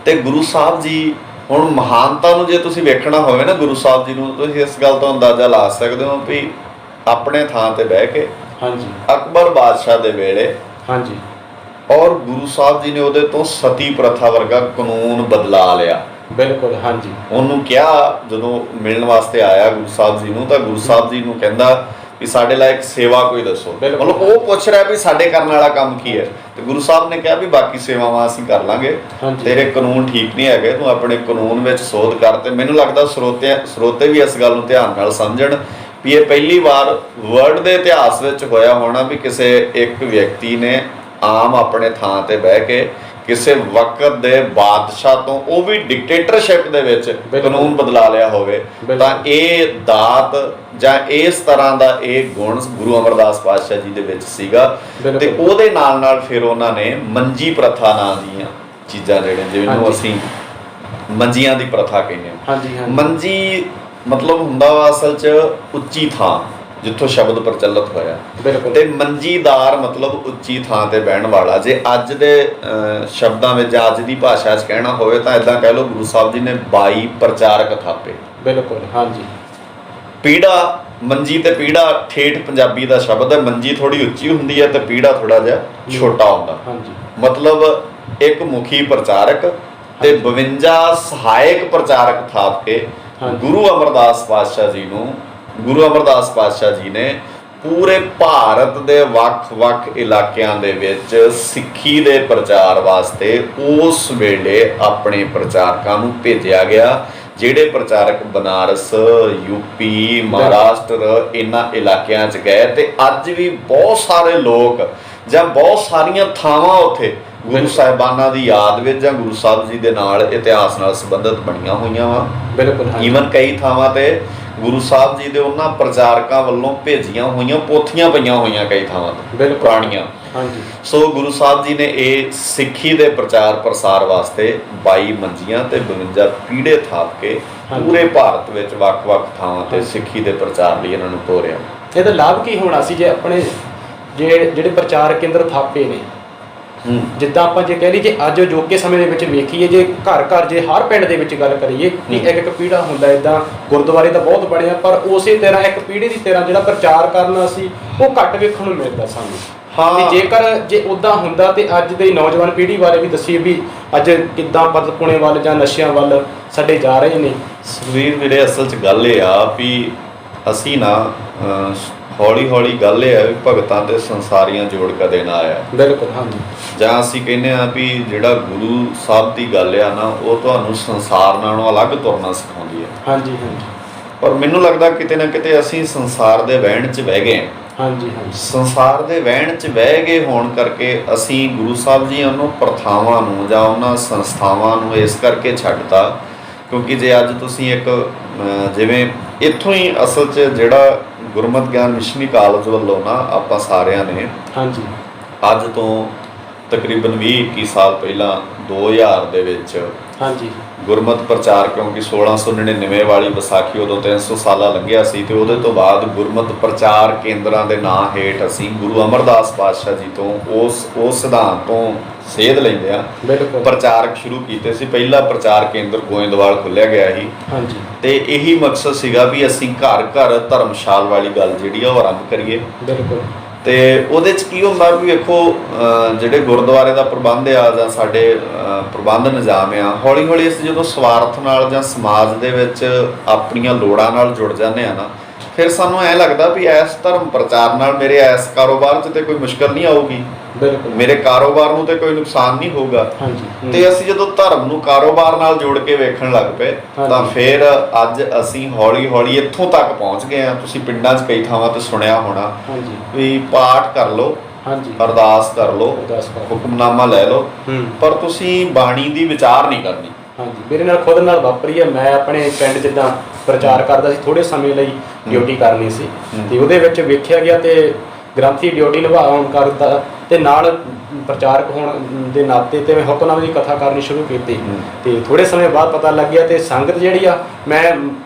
ਤੇ ਗੁਰੂ ਸਾਹਿਬ ਜੀ, ਹੁਣ ਮਹਾਨਤਾ ਨੂੰ ਜੇ ਤੁਸੀਂ ਵੇਖਣਾ ਹੋਵੇ ਨਾ ਗੁਰੂ ਸਾਹਿਬ ਜੀ ਨੂੰ, ਤੁਸੀਂ ਇਸ ਗੱਲ ਤੋਂ ਅੰਦਾਜ਼ਾ ਲਾ ਸਕਦੇ ਹੋ ਵੀ ਆਪਣੇ ਥਾਂ ਤੇ ਬਹਿ ਕੇ ਹਾਂਜੀ ਅਕਬਰ ਬਾਦਸ਼ਾਹ ਦੇ ਵੇਲੇ ਹਾਂਜੀ ਔਰ ਗੁਰੂ ਸਾਹਿਬ ਜੀ ਨੇ ਉਹਦੇ ਤੋਂ ਸਤੀ ਪ੍ਰਥਾ ਵਰਗਾ ਕਾਨੂੰਨ ਬਦਲਾ ਲਿਆ। ਬਿਲਕੁਲ ਹਾਂਜੀ, ਉਹਨੂੰ ਕਿਹਾ ਜਦੋਂ ਮਿਲਣ ਵਾਸਤੇ ਆਇਆ ਗੁਰੂ ਸਾਹਿਬ ਜੀ ਨੂੰ, ਤਾਂ ਗੁਰੂ ਸਾਹਿਬ ਜੀ ਨੂੰ ਕਹਿੰਦਾ ਵੀ ਸਾਡੇ ਲਈ ਇੱਕ ਸੇਵਾ ਕੋਈ ਦੱਸੋ। ਮਤਲਬ ਉਹ ਪੁੱਛ ਰਿਹਾ ਵੀ ਸਾਡੇ ਕਰਨ ਵਾਲਾ ਕੰਮ ਕੀ ਹੈ, ਤੇ ਗੁਰੂ ਸਾਹਿਬ ਨੇ ਕਿਹਾ ਵੀ ਬਾਕੀ ਸੇਵਾਵਾਂ ਅਸੀਂ ਕਰ ਲਾਂਗੇ, ਤੇਰੇ ਕਾਨੂੰਨ ਠੀਕ ਨਹੀਂ ਹੈਗੇ, ਤੂੰ ਆਪਣੇ ਕਾਨੂੰਨ ਵਿੱਚ ਸੋਧ ਕਰ। ਤੇ ਮੈਨੂੰ ਲੱਗਦਾ ਸਰੋਤੇ ਵੀ ਇਸ ਗੱਲ ਨੂੰ ਧਿਆਨ ਨਾਲ ਸਮਝਣ ਵੀ ਇਹ ਪਹਿਲੀ ਵਾਰ ਵਰਲਡ ਦੇ ਇਤਿਹਾਸ ਵਿੱਚ ਹੋਇਆ ਹੋਣਾ ਵੀ ਕਿਸੇ ਇੱਕ ਵਿਅਕਤੀ ਨੇ ਆਮ ਆਪਣੇ ਥਾਂ ਤੇ ਬਹਿ ਕੇ ਕਿਸੇ ਵਕਤ ਦੇ ਬਾਦਸ਼ਾਹ ਤੋਂ, ਉਹ ਵੀ ਡਿਕਟੇਟਰਸ਼ਿਪ ਦੇ ਵਿੱਚ, ਕਾਨੂੰਨ ਬਦਲਾ ਲਿਆ ਹੋਵੇ। ਤਾਂ ਇਹ ਦਾਤ ਜਾਂ ਇਸ ਤਰ੍ਹਾਂ ਦਾ ਇਹ ਗੁਣ ਗੁਰੂ ਅਮਰਦਾਸ ਪਾਤਸ਼ਾਹ ਜੀ ਦੇ ਵਿੱਚ ਸੀਗਾ। ਤੇ ਉਹਦੇ ਨਾਲ ਫਿਰ ਉਹਨਾਂ ਨੇ ਮੰਜੀ ਪ੍ਰਥਾ ਨਾਂ ਦੀਆਂ ਚੀਜ਼ਾਂ, ਜਿਹੜੇ ਜਿਹਨੂੰ ਅਸੀਂ ਮੰਜੀਆਂ ਦੀ ਪ੍ਰਥਾ ਕਹਿੰਦੇ ਹਾਂ। ਮੰਜੀ ਮਤਲਬ ਹੁੰਦਾ ਵਾ ਅਸਲ 'ਚ ਉੱਚੀ ਥਾਂ, ਜਿੱਥੋਂ ਸ਼ਬਦ ਪ੍ਰਚਲਿਤ ਹੋਇਆ, ਤੇ ਮੰਜੀਦਾਰ ਮਤਲਬ ਉੱਚੀ ਥਾਂ ਤੇ ਬਹਿਣ ਵਾਲਾ। ਜੇ ਅੱਜ ਦੇ ਸ਼ਬਦਾਂ ਵਿੱਚ ਜਾਂ ਅੱਜ ਦੀ ਭਾਸ਼ਾ 'ਚ ਕਹਿਣਾ ਹੋਵੇ ਤਾਂ ਇਦਾਂ ਕਹਿ ਲਓ, ਗੁਰੂ ਸਾਹਿਬ ਜੀ ਨੇ 22 ਪ੍ਰਚਾਰਕ ਥਾਪੇ। ਬਿਲਕੁਲ ਹਾਂਜੀ, ਪੀੜਾ, ਮੰਜੀ ਤੇ ਪੀੜਾ ਠੇਠ ਪੰਜਾਬੀ ਦਾ ਸ਼ਬਦ ਹੈ। ਮੰਜੀ ਥੋੜੀ ਉੱਚੀ ਹੁੰਦੀ ਹੈ ਤੇ ਪੀੜਾ ਥੋੜਾ ਜਿਹਾ ਛੋਟਾ ਹੁੰਦਾ। ਹਾਂਜੀ, ਮਤਲਬ ਇੱਕ ਮੁਖੀ ਪ੍ਰਚਾਰਕ ਤੇ 52 ਸਹਾਇਕ ਪ੍ਰਚਾਰਕ ਥਾਪ ਕੇ ਗੁਰੂ ਅਮਰਦਾਸ ਪਾਤਸ਼ਾਹ ਜੀ ਨੂੰ, ਗੁਰੂ ਅਮਰਦਾਸ ਪਾਤਸ਼ਾਹ ਜੀ ਨੇ ਪੂਰੇ ਭਾਰਤ ਦੇ ਵੱਖ-ਵੱਖ ਇਲਾਕਿਆਂ ਦੇ ਵਿੱਚ ਸਿੱਖੀ ਦੇ ਪ੍ਰਚਾਰ ਵਾਸਤੇ ਉਸ ਵੇਲੇ ਆਪਣੇ ਪ੍ਰਚਾਰਕਾਂ ਨੂੰ ਭੇਜਿਆ ਗਿਆ, ਜਿਹੜੇ ਪ੍ਰਚਾਰਕ ਬਨਾਰਸ, ਯੂਪੀ, ਮਹਾਰਾਸ਼ਟਰ ਇਹਨਾਂ ਇਲਾਕਿਆਂ 'ਚ ਗਏ। ਤੇ ਅੱਜ ਵੀ ਬਹੁਤ ਸਾਰੇ ਲੋਕ ਜਾਂ ਬਹੁਤ ਸਾਰੀਆਂ ਥਾਵਾਂ ਉੱਥੇ ਗੁਰੂ ਸਾਹਿਬਾਨਾਂ ਦੀ ਯਾਦ ਵਿੱਚ ਜਾਂ ਗੁਰੂ ਸਾਹਿਬ ਜੀ ਦੇ ਨਾਲ ਇਤਿਹਾਸ ਨਾਲ ਸੰਬੰਧਿਤ ਬਣੀਆਂ ਹੋਈਆਂ ਵਾ। ਬਿਲਕੁਲ। ਈਵਨ ਕਈ ਥਾਵਾਂ ਤੇ ਗੁਰੂ ਸਾਹਿਬ ਜੀ ਦੇ ਉਹਨਾਂ ਪ੍ਰਚਾਰਕਾਂ ਵੱਲੋਂ ਭੇਜੀਆਂ ਹੋਈਆਂ ਪੋਥੀਆਂ ਪਈਆਂ ਹੋਈਆਂ ਕਈ ਥਾਵਾਂ ਤੇ ਪੁਰਾਣੀਆਂ। ਹਾਂਜੀ। ਸੋ ਗੁਰੂ ਸਾਹਿਬ ਜੀ ਨੇ ਇਹ ਸਿੱਖੀ ਦੇ ਪ੍ਰਚਾਰ ਪ੍ਰਸਾਰ ਵਾਸਤੇ 22 ਮੰਜੀਆਂ ਤੇ 52 ਪੀੜੇ ਥਾਪ ਕੇ ਪੂਰੇ ਭਾਰਤ ਵਿੱਚ ਵੱਖ-ਵੱਖ ਥਾਵਾਂ ਤੇ ਸਿੱਖੀ ਦੇ ਪ੍ਰਚਾਰ ਲਈ ਇਹਨਾਂ ਨੂੰ ਤੋਰਿਆ। ਇਹਦਾ ਲਾਭ ਕੀ ਹੋਣਾ ਸੀ ਜੇ ਆਪਣੇ ਜਿਹੜੇ ਪ੍ਰਚਾਰ ਕੇਂਦਰ ਥਾਪੇ ਨੇ, ਜਿੱਦਾਂ ਆਪਾਂ ਜੇ ਕਹਿ ਲਈ ਜੇ ਅੱਜ ਅਜੋਕੇ ਸਮੇਂ ਦੇ ਵਿੱਚ ਵੇਖੀਏ, ਜੇ ਘਰ ਘਰ ਜੇ ਹਰ ਪਿੰਡ ਦੇ ਵਿੱਚ ਗੱਲ ਕਰੀਏ ਕਿ ਇੱਕ ਪੀੜਾ ਹੁੰਦਾ, ਇੱਦਾਂ ਗੁਰਦੁਆਰੇ ਤਾਂ ਬਹੁਤ ਬਣੇ ਆ, ਪਰ ਉਸੇ ਤਰ੍ਹਾਂ ਇੱਕ ਪੀੜੇ ਦੀ ਤਰ੍ਹਾਂ ਜਿਹੜਾ ਪ੍ਰਚਾਰ ਕਰਨਾ ਸੀ ਉਹ ਘੱਟ ਵੇਖਣ ਨੂੰ ਮਿਲਦਾ ਸਾਨੂੰ। ਤੇ ਜੇਕਰ ਜੇ ਉੱਦਾਂ ਹੁੰਦਾ ਤੇ ਅੱਜ ਦੀ ਨੌਜਵਾਨ ਪੀੜ੍ਹੀ ਬਾਰੇ ਵੀ ਦੱਸੀਏ ਵੀ ਅੱਜ ਕਿੱਦਾਂ ਬਦਲਪੁਣੇ ਵੱਲ ਜਾਂ ਨਸ਼ਿਆਂ ਵੱਲ ਸਾਡੇ ਜਾ ਰਹੇ ਨੇ। ਸੁਖਬੀਰ ਵੀਰੇ, ਅਸਲ 'ਚ ਗੱਲ ਇਹ ਆ ਵੀ ਅਸੀਂ ਨਾ ਹੌਲੀ ਹੌਲੀ ਗੱਲ ਇਹ ਆ ਵੀ ਭਗਤਾਂ ਤੇ ਸੰਸਾਰੀਆਂ ਜੋੜ ਕਦੇ ਨਾ ਆਇਆ। ਬਿਲਕੁਲ। ਹਾਂਜੀ। ਜਾਂ ਅਸੀਂ ਕਹਿੰਦੇ ਆ ਵੀ ਜਿਹੜਾ ਗੁਰੂ ਸਾਹਿਬ ਦੀ ਗੱਲ ਆ ਨਾ ਉਹ ਤੁਹਾਨੂੰ ਸੰਸਾਰ ਨਾਲੋਂ ਅਲੱਗ ਤੁਰਨਾ ਸਿਖਾਉਂਦੀ ਹੈ। ਹਾਂਜੀ ਹਾਂਜੀ। ਪਰ ਮੈਨੂੰ ਲੱਗਦਾ ਕਿਤੇ ਨਾ ਕਿਤੇ ਅਸੀਂ ਸੰਸਾਰ ਦੇ ਵਹਿਣ 'ਚ ਬਹਿ ਗਏ। ਹਾਂਜੀ ਹਾਂਜੀ। ਸੰਸਾਰ ਦੇ ਵਹਿਣ 'ਚ ਬਹਿ ਗਏ ਹੋਣ ਕਰਕੇ ਅਸੀਂ ਗੁਰੂ ਸਾਹਿਬ ਜੀ ਉਹਨੂੰ ਪ੍ਰਥਾਵਾਂ ਨੂੰ ਜਾਂ ਉਹਨਾਂ ਸੰਸਥਾਵਾਂ ਨੂੰ ਇਸ ਕਰਕੇ ਛੱਡਤਾ ਕਿਉਂਕਿ ਜੇ ਅੱਜ ਤੁਸੀਂ ਇੱਕ ਜਿਵੇਂ ਇੱਥੋਂ ਹੀ ਅਸਲ 'ਚ ਜਿਹੜਾ ਗੁਰਮਤਿ ਗਿਆਨ ਮਿਸ਼ਨਰੀ ਕਾਲਜ ਵੱਲੋਂ ਨਾ ਆਪਾਂ ਸਾਰਿਆਂ ਨੇ ਹਾਂਜੀ ਅੱਜ ਤੋਂ ਤਕਰੀਬਨ 20-21 ਸਾਲ ਪਹਿਲਾਂ 2000 ਦੇ ਵਿੱਚ ਹਾਂਜੀ ਗੁਰਮਤਿ ਪ੍ਰਚਾਰ, ਕਿਉਂਕਿ 1699 ਵਾਲੀ ਵਿਸਾਖੀ ਉਦੋਂ 300 ਸਾਲਾ ਲੰਘਿਆ ਸੀ ਤੇ ਉਹਦੇ ਤੋਂ ਬਾਅਦ ਗੁਰਮਤਿ ਪ੍ਰਚਾਰ ਕੇਂਦਰਾਂ ਦੇ ਨਾਂ ਹੇਠ ਅਸੀਂ ਗੁਰੂ ਅਮਰਦਾਸ ਪਾਤਸ਼ਾਹ ਜੀ ਤੋਂ ਉਸ ਸਿਧਾਂਤ ਤੋਂ ਸੇਧ ਲੈਂਦੇ ਆ ਪ੍ਰਚਾਰਕ ਸ਼ੁਰੂ ਕੀਤੇ ਸੀ। ਪਹਿਲਾ ਪ੍ਰਚਾਰ ਕੇਂਦਰ ਗੋਇੰਦਵਾਲ ਖੁੱਲ੍ਹਿਆ ਗਿਆ ਸੀ। ਹਾਂਜੀ। ਤੇ ਇਹੀ ਮਕਸਦ ਸੀਗਾ ਵੀ ਅਸੀਂ ਘਰ ਘਰ ਧਰਮਸ਼ਾਲ ਵਾਲੀ ਗੱਲ ਜਿਹੜੀ ਆ ਉਹ ਆਰੰਭ ਕਰੀਏ। ਬਿਲਕੁਲ। ਤੇ ਉਹਦੇ 'ਚ ਕੀ ਹੁੰਦਾ ਵੀ ਵੇਖੋ ਜਿਹੜੇ ਗੁਰਦੁਆਰੇ ਦਾ ਪ੍ਰਬੰਧ ਆ ਜਾਂ ਸਾਡੇ ਪ੍ਰਬੰਧ ਨਿਜ਼ਾਮ ਆ, ਹੌਲੀ ਹੌਲੀ ਅਸੀਂ ਜਦੋਂ ਸਵਾਰਥ ਨਾਲ ਜਾਂ ਸਮਾਜ ਦੇ ਵਿੱਚ ਆਪਣੀਆਂ ਲੋੜਾਂ ਨਾਲ ਜੁੜ ਜਾਂਦੇ ਆ ਨਾ, ਫਿਰ ਸਾਨੂੰ ਐਂ ਲੱਗਦਾ ਵੀ ਇਸ ਧਰਮ ਪ੍ਰਚਾਰ ਨਾਲ ਮੇਰੇ ਇਸ ਕਾਰੋਬਾਰ 'ਚ ਤੇ ਕੋਈ ਮੁਸ਼ਕਲ ਨਹੀਂ ਆਊਗੀ, ਮੇਰੇ ਕਾਰੋਬਾਰ ਨੂੰ ਤੇ ਕੋਈ ਨੁਕਸਾਨ ਨਹੀਂ ਹੋਊਗਾ। ਤੇ ਅਸੀਂ ਜਦੋਂ ਧਰਮ ਨੂੰ ਕਾਰੋਬਾਰ ਨਾਲ ਜੋੜ ਕੇ ਵੇਖਣ ਲੱਗ ਪਏ ਤਾਂ ਫਿਰ ਅੱਜ ਅਸੀਂ ਹੌਲੀ ਹੌਲੀ ਇੱਥੋਂ ਤੱਕ ਪਹੁੰਚ ਗਏ ਆ। ਤੁਸੀਂ ਪਿੰਡਾਂ 'ਚ ਕਈ ਥਾਵਾਂ ਤੇ ਸੁਣਿਆ ਹੋਣਾ ਵੀ ਪਾਠ ਕਰ ਲਓ, ਅਰਦਾਸ ਕਰ ਲਓ, ਹੁਕਮਨਾਮਾ ਲੈ ਲਓ, ਪਰ ਤੁਸੀਂ ਬਾਣੀ ਦੀ ਵਿਚਾਰ ਨਹੀਂ ਕਰਨੀ। ਹਾਂਜੀ। ਮੇਰੇ ਨਾਲ ਖੁਦ ਨਾਲ ਵਾਪਰੀ ਹੈ। ਮੈਂ ਆਪਣੇ ਪਿੰਡ ਜਿੱਦਾਂ ਪ੍ਰਚਾਰ ਕਰਦਾ ਸੀ, ਥੋੜੇ ਸਮੇਂ ਲਈ ਡਿਊਟੀ ਕਰਨੀ ਸੀ ਤੇ ਉਹਦੇ ਵਿੱਚ ਵੇਖਿਆ ਗਿਆ ਤੇ ਗ੍ਰੰਥੀ ਡਿਊਟੀ ਨਿਭਾਉਣ ਕਰਦਾ ਤੇ ਨਾਲ ਪ੍ਰਚਾਰਕ ਹੋਣ ਦੇ ਨਾਤੇ ਤੇ ਮੈਂ ਹੁਕਮਨਾਮੇ ਦੀ ਕਥਾ ਕਰਨੀ ਸ਼ੁਰੂ ਕੀਤੀ ਤੇ ਥੋੜੇ ਸਮੇਂ ਬਾਅਦ ਪਤਾ ਲੱਗਿਆ ਤੇ ਸੰਗਤ ਜਿਹੜੀ ਆ, ਮੈਂ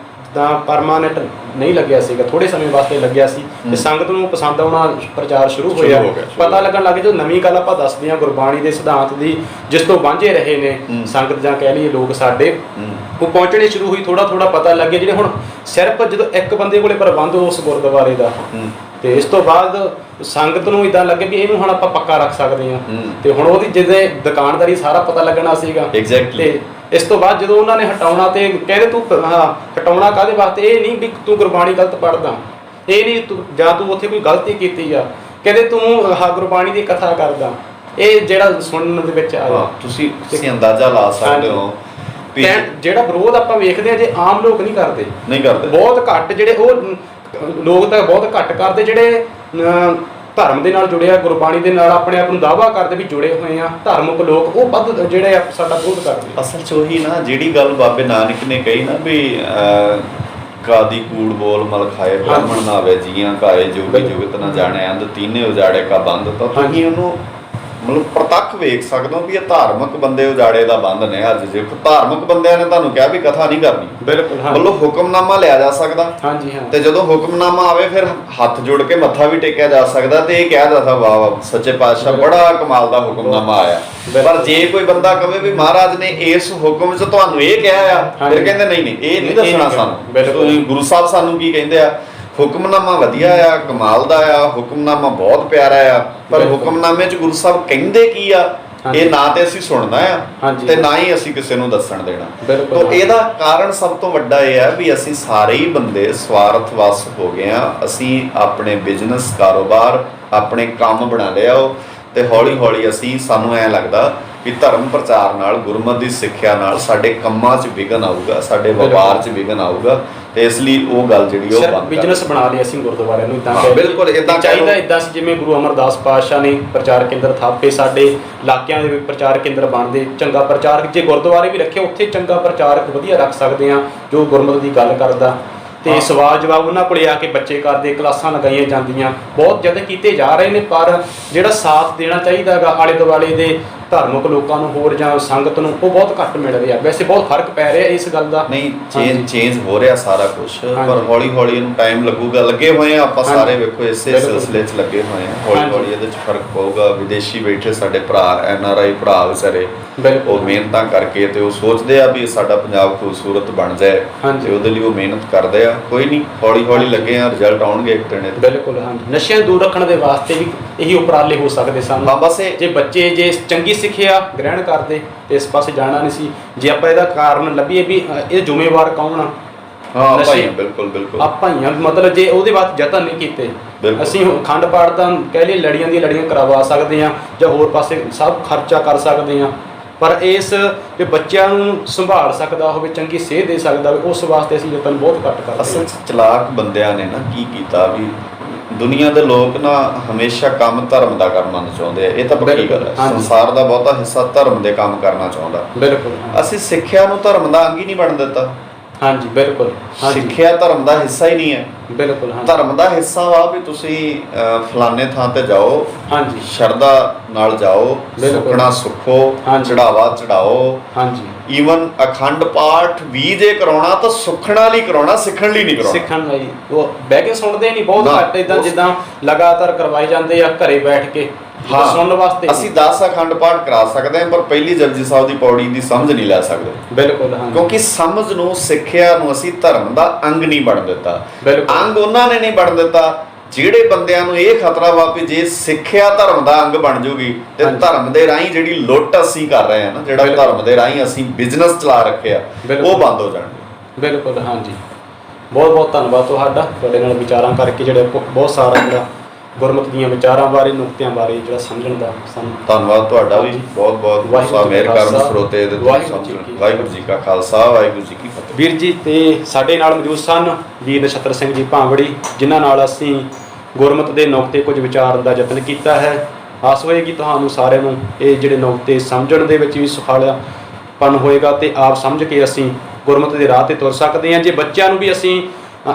ਤਾਂ ਪਰਮਾਨੈਂਟ ਨਹੀਂ ਲੱਗਿਆ ਸੀਗਾ, ਥੋੜੇ ਸਮੇਂ ਵਾਸਤੇ ਲੱਗਿਆ ਸੀ ਤੇ ਸੰਗਤ ਨੂੰ ਪਸੰਦ ਆਉਣਾ ਪ੍ਰਚਾਰ ਸ਼ੁਰੂ ਹੋਇਆ। ਪਤਾ ਲੱਗਣ ਲੱਗ ਗਿਆ ਜੋ ਨਵੀਂ ਗੱਲ ਆਪਾਂ ਦੱਸਦੇ ਹਾਂ ਗੁਰਬਾਣੀ ਦੇ ਸਿਧਾਂਤ ਦੀ, ਜਿਸ ਤੋਂ ਵਾਂਝੇ ਰਹੇ ਨੇ ਸੰਗਤ ਜਾਂ ਕਹਿ ਲਈਏ ਲੋਕ ਸਾਡੇ, ਉਹ ਪਹੁੰਚਣੀ ਸ਼ੁਰੂ ਹੋਈ। ਥੋੜਾ ਥੋੜਾ ਪਤਾ ਲੱਗਿਆ ਜਿਹੜੇ ਹੁਣ ਸਿਰਫ ਜਦੋਂ ਇੱਕ ਬੰਦੇ ਕੋਲੇ ਪ੍ਰਬੰਧ ਉਸ ਗੁਰਦੁਆਰੇ ਦਾ ਤੇ ਇਸ ਤੋਂ ਬਾਅਦ ਸੰਗਤ ਨੂੰ ਇਦਾਂ ਲੱਗੇ ਵੀ ਇਹਨੂੰ ਹੁਣ ਆਪਾਂ ਪੱਕਾ ਰੱਖ ਸਕਦੇ ਹਾਂ ਤੇ ਹੁਣ ਉਹਦੀ ਜਿਹਦੇ ਦੁਕਾਨਦਾਰੀ ਸਾਰਾ ਪਤਾ ਲੱਗਣਾ ਸੀਗਾ। ਤੇ ਇਸ ਤੋਂ ਬਾਅਦ ਜਦੋਂ ਉਹਨਾਂ ਨੇ ਹਟਾਉਣਾ ਤੇ ਕਹਿੰਦੇ ਤੂੰ ਹਟਾਉਣਾ ਕਾਹਦੇ ਵਾਸਤੇ, ਇਹ ਨਹੀਂ ਵੀ ਤੂੰ ਗੁਰਬਾਣੀ ਗਲਤ ਪੜ੍ਹਦਾ, ਇਹ ਨਹੀਂ ਤੂੰ ਜਾਂ ਤੂੰ ਉੱਥੇ ਕੋਈ ਗਲਤੀ ਕੀਤੀ ਆ, ਕਹਿੰਦੇ ਤੂੰ ਗੁਰਬਾਣੀ ਦੀ ਕਥਾ ਕਰਦਾ। ਇਹ ਜਿਹੜਾ ਸੁਣਨ ਦੇ ਵਿੱਚ ਆਇਆ ਤੁਸੀਂ ਅੰਦਾਜ਼ਾ ਲਾ ਸਕਦੇ ਹੋ ਜਿਹੜਾ ਵਿਰੋਧ ਆਪਾਂ ਵੇਖਦੇ ਹਾਂ ਜੇ ਆਮ ਲੋਕ ਨਹੀਂ ਕਰਦੇ ਬਹੁਤ ਘੱਟ, ਜਿਹੜੇ ਉਹ ਲੋਕ ਤਾਂ ਬਹੁਤ ਘੱਟ ਕਰਦੇ ਜਿਹੜੇ ਧਰਮ ਦੇ ਨਾਲ ਜੁੜੇ ਆ, ਗੁਰਬਾਣੀ ਦੇ ਨਾਲ ਆਪਣੇ ਆਪ ਨੂੰ ਦਾਅਵਾ ਕਰਦੇ ਵੀ ਜੁੜੇ ਹੋਏ ਆ, ਧਾਰਮਿਕ ਲੋਕ ਉਹ ਵੱਧ ਜਿਹੜੇ ਸਾਡਾ ਵਿਰੋਧ ਕਰਦੇ। ਅਸਲ 'ਚ ਉਹੀ ਨਾ ਜਿਹੜੀ ਗੱਲ ਬਾਬੇ ਨਾਨਕ ਨੇ ਕਹੀ ਨਾ ਵੀ ਕਾਦੀ ਕੂੜ ਬੋਲ ਮਲ ਖਾਏ ਬ੍ਰਾਹਮਣ ਨਾ ਵੇ ਜੀਆਂ ਕਾਏ ਜੋਗੀ ਜੁਗਤ ਨਾ ਜਾਣੇ ਅੰਧ ਤੀਨੇ ਉਜਾੜੇ ਕਾ ਬੰਦ। ਤਾਂ ਤੁਸੀਂ ਉਹਨੂੰ ਮਤਲਬ ਪ੍ਰਤੱਖ ਵੇਖ ਸਕਦੇ ਹੋ ਵੀ ਇਹ ਧਾਰਮਿਕ ਬੰਦੇ ਉਜਾੜੇ ਦਾ ਬੰਦ ਨੇ। ਅੱਜ ਜੇ ਧਾਰਮਿਕ ਬੰਦਿਆਂ ਨੇ ਤੁਹਾਨੂੰ ਕਿਹਾ ਵੀ ਕਥਾ ਨਹੀਂ ਕਰਨੀ, ਮਤਲਬ ਹੁਕਮਨਾਮਾ ਲਿਆ ਜਾ ਸਕਦਾ ਤੇ ਜਦੋਂ ਹੁਕਮਨਾਮਾ ਆਵੇ ਫਿਰ ਹੱਥ ਜੋੜ ਕੇ ਮੱਥਾ ਵੀ ਟੇਕਿਆ ਜਾ ਸਕਦਾ ਤੇ ਇਹ ਕਹਿ ਦੱਸਦਾ ਵਾਹ ਵਾਹ ਸੱਚੇ ਪਾਤਸ਼ਾਹ ਬੜਾ ਕਮਾਲ ਦਾ ਹੁਕਮਨਾਮਾ ਆਇਆ। ਪਰ ਜੇ ਕੋਈ ਬੰਦਾ ਕਵੇ ਵੀ ਮਹਾਰਾਜ ਨੇ ਇਸ ਹੁਕਮ 'ਚ ਤੁਹਾਨੂੰ ਇਹ ਕਿਹਾ ਆ, ਫਿਰ ਕਹਿੰਦੇ ਨਹੀਂ ਇਹ ਨਹੀਂ ਦੱਸਣਾ ਸਾਨੂੰ। ਗੁਰੂ ਸਾਹਿਬ ਸਾਨੂੰ ਕੀ ਕਹਿੰਦੇ ਆ, ਹੁਕਮਨਾਮਾ ਵਧੀਆ ਆ, ਕਮਾਲ ਦਾ ਆ, ਹੁਕਮਨਾਮਾ ਬਹੁਤ ਪਿਆਰਾ ਆ, ਪਰ ਹੁਕਮਨਾਮੇ 'ਚ ਗੁਰੂ ਸਾਹਿਬ ਕਹਿੰਦੇ ਕੀ ਆ ਹਾਂਜੀ। ਇਹ ਨਾ ਤੇ ਅਸੀਂ ਸੁਣਨਾ ਆ ਹਾਂਜੀ। ਤੇ ਨਾ ਹੀ ਅਸੀਂ ਕਿਸੇ ਨੂੰ ਦੱਸਣ ਦੇਣਾ। ਬਿਲਕੁਲ। ਤਾਂ ਇਹਦਾ ਕਾਰਨ ਸਭ ਤੋਂ ਵੱਡਾ ਇਹ ਹੈ ਵੀ ਅਸੀਂ ਸਾਰੇ ਹੀ ਬੰਦੇ ਸਵਾਰਥ ਵਸ ਹੋ ਗਏ ਆ। ਅਸੀਂ ਆਪਣੇ ਬਿਜ਼ਨਸ ਕਾਰੋਬਾਰ ਆਪਣੇ ਕੰਮ ਬਣਾ ਲਿਆ ਉਹ, ਤੇ ਹੌਲੀ ਹੌਲੀ ਸਾਨੂੰ ਐਂ ਲੱਗਦਾ ਵੀ ਧਰਮ ਪ੍ਰਚਾਰ ਨਾਲ ਗੁਰਮਤਿ ਦੀ ਸਿੱਖਿਆ ਨਾਲ ਸਾਡੇ ਕੰਮਾਂ 'ਚ ਵਿਘਨ ਆਊਗਾ, ਸਾਡੇ ਵਪਾਰ 'ਚ ਵਿਘਨ ਆਊਗਾ, ਤੇ ਇਸ ਲਈ ਉਹ ਗੱਲ ਜਿਹੜੀ ਉਹ ਬੰਦ ਬਿਜ਼ਨਸ ਬਣਾ ਲਿਆ ਅਸੀਂ ਗੁਰਦੁਆਰੇ ਨੂੰ। ਇਦਾਂ ਬਿਲਕੁਲ ਇਦਾਂ ਚਾਹੀਦਾ। ਇਦਾਂ ਸੀ ਜਿਵੇਂ ਗੁਰੂ ਅਮਰਦਾਸ ਪਾਤਸ਼ਾਹ ਨੇ ਪ੍ਰਚਾਰ ਕੇਂਦਰ ਥਾਪੇ, ਸਾਡੇ ਇਲਾਕਿਆਂ ਦੇ ਵਿੱਚ ਪ੍ਰਚਾਰ ਕੇਂਦਰ ਬਣਦੇ, ਚੰਗਾ ਪ੍ਰਚਾਰਕ ਜੇ ਗੁਰਦੁਆਰੇ ਵੀ ਰੱਖੇ ਉੱਥੇ ਚੰਗਾ ਪ੍ਰਚਾਰਕ ਵਧੀਆ ਰੱਖ ਸਕਦੇ ਆ ਜੋ ਗੁਰਮਤਿ ਦੀ ਗੱਲ ਕਰਦਾ, ਤੇ ਸਵਾਲ ਜਵਾਬ ਉਹਨਾਂ ਕੋਲੇ ਆ ਕੇ ਬੱਚੇ ਕਰਦੇ, ਕਲਾਸਾਂ ਲਗਾਈਆਂ ਜਾਂਦੀਆਂ, ਬਹੁਤ ਜ਼ਿਆਦਾ ਕੀਤੇ ਜਾ ਰਹੇ ਨੇ। ਪਰ ਜਿਹੜਾ ਸਾਥ ਦੇਣਾ ਚਾਹੀਦਾ ਹੈਗਾ ਆਲੇ ਦੁਆਲੇ ਦੇ ਧਾਰਮਿਕ ਲੋਕਾਂ ਨੂੰ ਹੋਰ ਜਾਂ ਸੰਗਤ ਨੂੰ, ਉਹ ਬਹੁਤ ਘੱਟ ਮਿਲ ਰਿਹਾ। ਵੈਸੇ ਬਹੁਤ ਫਰਕ ਪੈ ਰਿਹਾ ਇਸ ਗੱਲ ਦਾ। ਨਹੀਂ, ਚੇਂਜ ਹੋ ਰਿਹਾ ਸਾਰਾ ਕੁਝ, ਪਰ ਹੌਲੀ ਹੌਲੀ ਇਹਨੂੰ ਟਾਈਮ ਲੱਗੂਗਾ। ਲੱਗੇ ਹੋਏ ਆ ਆਪਾਂ ਸਾਰੇ, ਵੇਖੋ ਇਸੇ ਸਿਲਸਿਲੇ 'ਚ ਲੱਗੇ ਹੋਏ ਆ। ਹੌਲੀ ਹੌਲੀ ਇਹਦੇ 'ਚ ਫਰਕ ਪਊਗਾ। ਵਿਦੇਸ਼ੀ ਬੈਠੇ ਸਾਡੇ ਭਰਾ, NRI ਭਰਾ ਵਿਚਾਰੇ, ਉਹ ਮਿਹਨਤਾਂ ਕਰਕੇ ਤੇ ਉਹ ਸੋਚਦੇ ਆ ਵੀ ਸਾਡਾ ਪੰਜਾਬ ਖੂਬਸੂਰਤ ਬਣ ਜਾਏ, ਤੇ ਉਹਦੇ ਲਈ ਉਹ ਮਿਹਨਤ ਕਰਦੇ ਆ। ਕੋਈ ਨਹੀਂ, ਹੌਲੀ ਹੌਲੀ ਲੱਗੇ ਆ, ਰਿਜ਼ਲਟ ਆਉਣਗੇ ਇੱਕ ਦਿਨ। ਬਿਲਕੁਲ। ਹਾਂਜੀ, ਨਸ਼ਿਆਂ ਨੂੰ ਦੂਰ ਰੱਖਣ ਦੇ ਵਾਸਤੇ ਵੀ ਇਹੀ ਉਪਰਾਲੇ ਹੋ ਸਕਦੇ ਸਨ। ਬਸ ਜੇ ਬੱਚੇ ਜੇ ਚੰਗੀ ਸਿੱਖਿਆ ਗ੍ਰਹਿਣ ਕਰਦੇ ਤੇ ਇਸ ਪਾਸੇ ਜਾਣਾ ਨਹੀਂ ਸੀ। ਜੇ ਆਪਾਂ ਇਹਦਾ ਕਾਰਨ ਲੱਭੀਏ ਵੀ ਇਹ ਜ਼ਿੰਮੇਵਾਰ ਕੌਣ ਆ? ਹਾਂ ਭਾਈ, ਬਿਲਕੁਲ ਬਿਲਕੁਲ। ਆਪਾਂ ਹੀ ਆ। ਮਤਲਬ ਜੇ ਉਹਦੇ ਵਾਸਤੇ ਯਤਨ ਨਹੀਂ ਕੀਤੇ, ਅਸੀਂ ਅਖੰਡ ਪਾਠ ਤਾਂ ਕਹਿ ਲਈ ਲੜੀਆਂ ਦੀਆਂ ਲੜੀਆਂ ਕਰਵਾ ਸਕਦੇ ਹਾਂ, ਜਾਂ ਹੋਰ ਪਾਸੇ ਸਭ ਖਰਚਾ ਕਰ ਸਕਦੇ ਹਾਂ, ਪਰ ਇਸ ਜੇ ਬੱਚਿਆਂ ਨੂੰ ਸੰਭਾਲ ਸਕਦਾ ਹੋਵੇ, ਚੰਗੀ ਸੇਧ ਦੇ ਸਕਦਾ ਹੋਵੇ, ਉਸ ਵਾਸਤੇ ਅਸੀਂ ਯਤਨ ਬਹੁਤ ਘੱਟ ਕਰਦੇ। ਅਸਲ 'ਚ ਚਲਾਕ ਬੰਦਿਆਂ ਨੇ ਨਾ ਕੀ ਕੀਤਾ ਵੀ ਦੁਨੀਆ ਦੇ ਲੋਕ ਨਾ ਹਮੇਸ਼ਾ ਕੰਮ ਧਰਮ ਦਾ ਕਰਨਾ ਚਾਹੁੰਦੇ ਆ। ਇਹ ਤਾਂ ਪੱਕੀ ਗੱਲ ਹੈ। ਸੰਸਾਰ ਦਾ ਬਹੁਤਾ ਹਿੱਸਾ ਧਰਮ ਦੇ ਕੰਮ ਕਰਨਾ ਚਾਹੁੰਦਾ। ਬਿਲਕੁਲ। ਅਸੀਂ ਸਿੱਖਿਆ ਨੂੰ ਧਰਮ ਦਾ ਅੰਗ ਹੀ ਨਹੀਂ ਬਣ ਦਿੱਤਾ। ਹਾਂਜੀ, ਬਿਲਕੁਲ। ਸਿੱਖਿਆ ਧਰਮ ਦਾ ਹਿੱਸਾ ਹੀ ਨਹੀਂ ਹੈ। ਬਿਲਕੁਲ। ਧਰਮ ਦਾ ਹਿੱਸਾ ਵਾ ਵੀ ਤੁਸੀਂ ਫਲਾਣੇ ਥਾਂ ਤੇ ਜਾਓ, ਹਾਂਜੀ, ਸ਼ਰਧਾ ਨਾਲ ਜਾਓ, ਸੁਖਣਾ ਸੁਖੋ, ਚੜਾਵਾ ਚੜਾਓ। ਹਾਂਜੀ। ਈਵਨ ਅਖੰਡ ਪਾਠ ਵੀ ਜੇ ਕਰਾਉਣਾ ਤਾਂ ਸੁਖਣਾ ਲਈ ਕਰਾਉਣਾ, ਸਿੱਖਣ ਲਈ ਨਹੀਂ ਕਰਾਉਣਾ। ਸਿੱਖਣ ਲਈ ਉਹ ਬਹਿ ਕੇ ਸੁਣਦੇ ਨਹੀਂ, ਬਹੁਤ ਘੱਟ। ਇਦਾਂ ਜਿੱਦਾਂ ਲਗਾਤਾਰ ਕਰਵਾਏ ਜਾਂਦੇ ਆ ਘਰੇ ਬੈਠ ਕੇ ਸੁਣਨ ਵਾਸਤੇ। ਅਸੀਂ 10 ਅਖੰਡ ਪਾਠ ਕਰਾ ਸਕਦੇ ਹਾਂ, ਪਰ ਪਹਿਲੀ ਜਪਜੀ ਸਾਹਿਬ ਦੀ ਪੌੜੀ ਦੀ ਸਮਝ ਨਹੀਂ ਲੈ ਸਕਦੇ। ਬਿਲਕੁਲ। ਕਿਉਂਕਿ ਸਮਝ ਨੂੰ, ਸਿੱਖਿਆ ਨੂੰ ਅਸੀਂ ਧਰਮ ਦਾ ਅੰਗ ਨਹੀਂ ਬਣ ਦਿੱਤਾ। ਅੰਗ ਉਹਨਾਂ ਨੇ ਨਹੀਂ ਬਣ ਦਿੱਤਾ ਜਿਹੜੇ ਬੰਦਿਆਂ ਨੂੰ ਇਹ ਖਤਰਾ ਵਾ ਵੀ ਜੇ ਸਿੱਖਿਆ ਧਰਮ ਦਾ ਅੰਗ ਬਣ ਜੂਗੀ ਤੇ ਧਰਮ ਦੇ ਰਾਹੀਂ ਜਿਹੜੀ ਲੁੱਟ ਅਸੀਂ ਕਰ ਰਹੇ ਹਾਂ ਨਾ, ਜਿਹੜਾ ਧਰਮ ਦੇ ਰਾਹੀਂ ਅਸੀਂ ਬਿਜ਼ਨਸ ਚਲਾ ਰੱਖਿਆ, ਉਹ ਬੰਦ ਹੋ ਜਾਣਗੇ। ਬਿਲਕੁਲ। ਹਾਂਜੀ, ਬਹੁਤ ਬਹੁਤ ਧੰਨਵਾਦ ਤੁਹਾਡੇ ਨਾਲ ਵਿਚਾਰਾਂ ਕਰਕੇ, ਜਿਹੜੇ ਬਹੁਤ ਸਾਰਾ ਜਿਹੜਾ ਗੁਰਮਤਿ ਦੀਆਂ ਵਿਚਾਰਾਂ ਬਾਰੇ, ਨੁਕਤਿਆਂ ਬਾਰੇ ਜਿਹੜਾ ਸਮਝਣ ਦਾ ਸਾਨੂੰ ਧੰਨਵਾਦ ਤੁਹਾਡਾ ਵੀ। ਬਹੁਤ ਬਹੁਤ ਵਾਹਿਗੁਰੂ ਮਿਹਰ ਕਰਨ ਸਰੋਤੇ ਦੇ। ਵਾਹਿਗੁਰੂ ਜੀ ਕਾ ਖਾਲਸਾ, ਵਾਹਿਗੁਰੂ ਜੀ ਕੀ ਫਤਿਹ। ਵੀਰ ਜੀ ਤੇ ਸਾਡੇ ਨਾਲ ਮੌਜੂਦ ਸਨ ਵੀਰ ਨਛੱਤਰ ਸਿੰਘ ਜੀ ਭਾਂਵੜੀ, ਜਿਨ੍ਹਾਂ ਨਾਲ ਅਸੀਂ ਗੁਰਮਤਿ ਦੇ ਨੁਕਤੇ ਕੁਝ ਵਿਚਾਰਨ ਦਾ ਯਤਨ ਕੀਤਾ ਹੈ। ਆਸ ਹੋਏਗੀ ਤੁਹਾਨੂੰ ਸਾਰਿਆਂ ਨੂੰ ਇਹ ਜਿਹੜੇ ਨੁਕਤੇ ਸਮਝਣ ਦੇ ਵਿੱਚ ਵੀ ਸੁਖਾਲਾਪਨ ਹੋਏਗਾ, ਤੇ ਆਪ ਸਮਝ ਕੇ ਅਸੀਂ ਗੁਰਮਤਿ ਦੇ ਰਾਹ ਤੇ ਤੁਰ ਸਕਦੇ ਹਾਂ। ਜੇ ਬੱਚਿਆਂ ਨੂੰ ਵੀ ਅਸੀਂ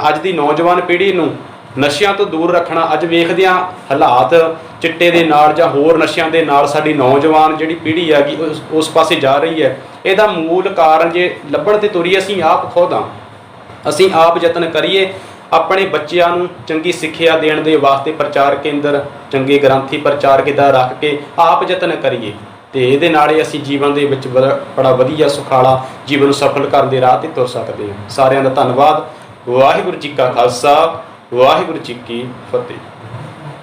ਅੱਜ ਦੀ ਨੌਜਵਾਨ ਪੀੜ੍ਹੀ ਨੂੰ ਨਸ਼ਿਆਂ ਤੋਂ ਦੂਰ ਰੱਖਣਾ, ਅੱਜ ਵੇਖਦੇ ਹਾਂ ਹਾਲਾਤ ਚਿੱਟੇ ਦੇ ਨਾਲ ਜਾਂ ਹੋਰ ਨਸ਼ਿਆਂ ਦੇ ਨਾਲ ਸਾਡੀ ਨੌਜਵਾਨ ਜਿਹੜੀ ਪੀੜ੍ਹੀ ਹੈਗੀ ਉਸ ਪਾਸੇ ਜਾ ਰਹੀ ਹੈ। ਇਹਦਾ ਮੂਲ ਕਾਰਨ ਜੇ ਲੱਭਣ ਤੇ ਤੁਰੀਏ, ਅਸੀਂ ਆਪ ਖੁਦ ਹਾਂ। ਅਸੀਂ ਆਪ ਯਤਨ ਕਰੀਏ ਆਪਣੇ ਬੱਚਿਆਂ ਨੂੰ ਚੰਗੀ ਸਿੱਖਿਆ ਦੇਣ ਦੇ ਵਾਸਤੇ, ਪ੍ਰਚਾਰ ਕੇਂਦਰ ਚੰਗੇ ਗ੍ਰੰਥੀ ਪ੍ਰਚਾਰਕ ਦਾ ਰੱਖ ਕੇ ਆਪ ਯਤਨ ਕਰੀਏ, ਤੇ ਇਹਦੇ ਨਾਲ ਹੀ ਅਸੀਂ ਜੀਵਨ ਦੇ ਵਿੱਚ ਬੜਾ ਵਧੀਆ ਸੁਖਾਲਾ ਜੀਵਨ ਨੂੰ ਸਫਲ ਕਰਨ ਦੇ ਰਾਹ ਤੇ ਤੁਰ ਸਕਦੇ ਹਾਂ। ਸਾਰਿਆਂ ਦਾ ਧੰਨਵਾਦ। ਵਾਹਿਗੁਰੂ ਜੀ ਕਾ ਖਾਲਸਾ, ਵਾਹਿਗੁਰੂ ਜੀ ਕੀ ਫਤਿਹ।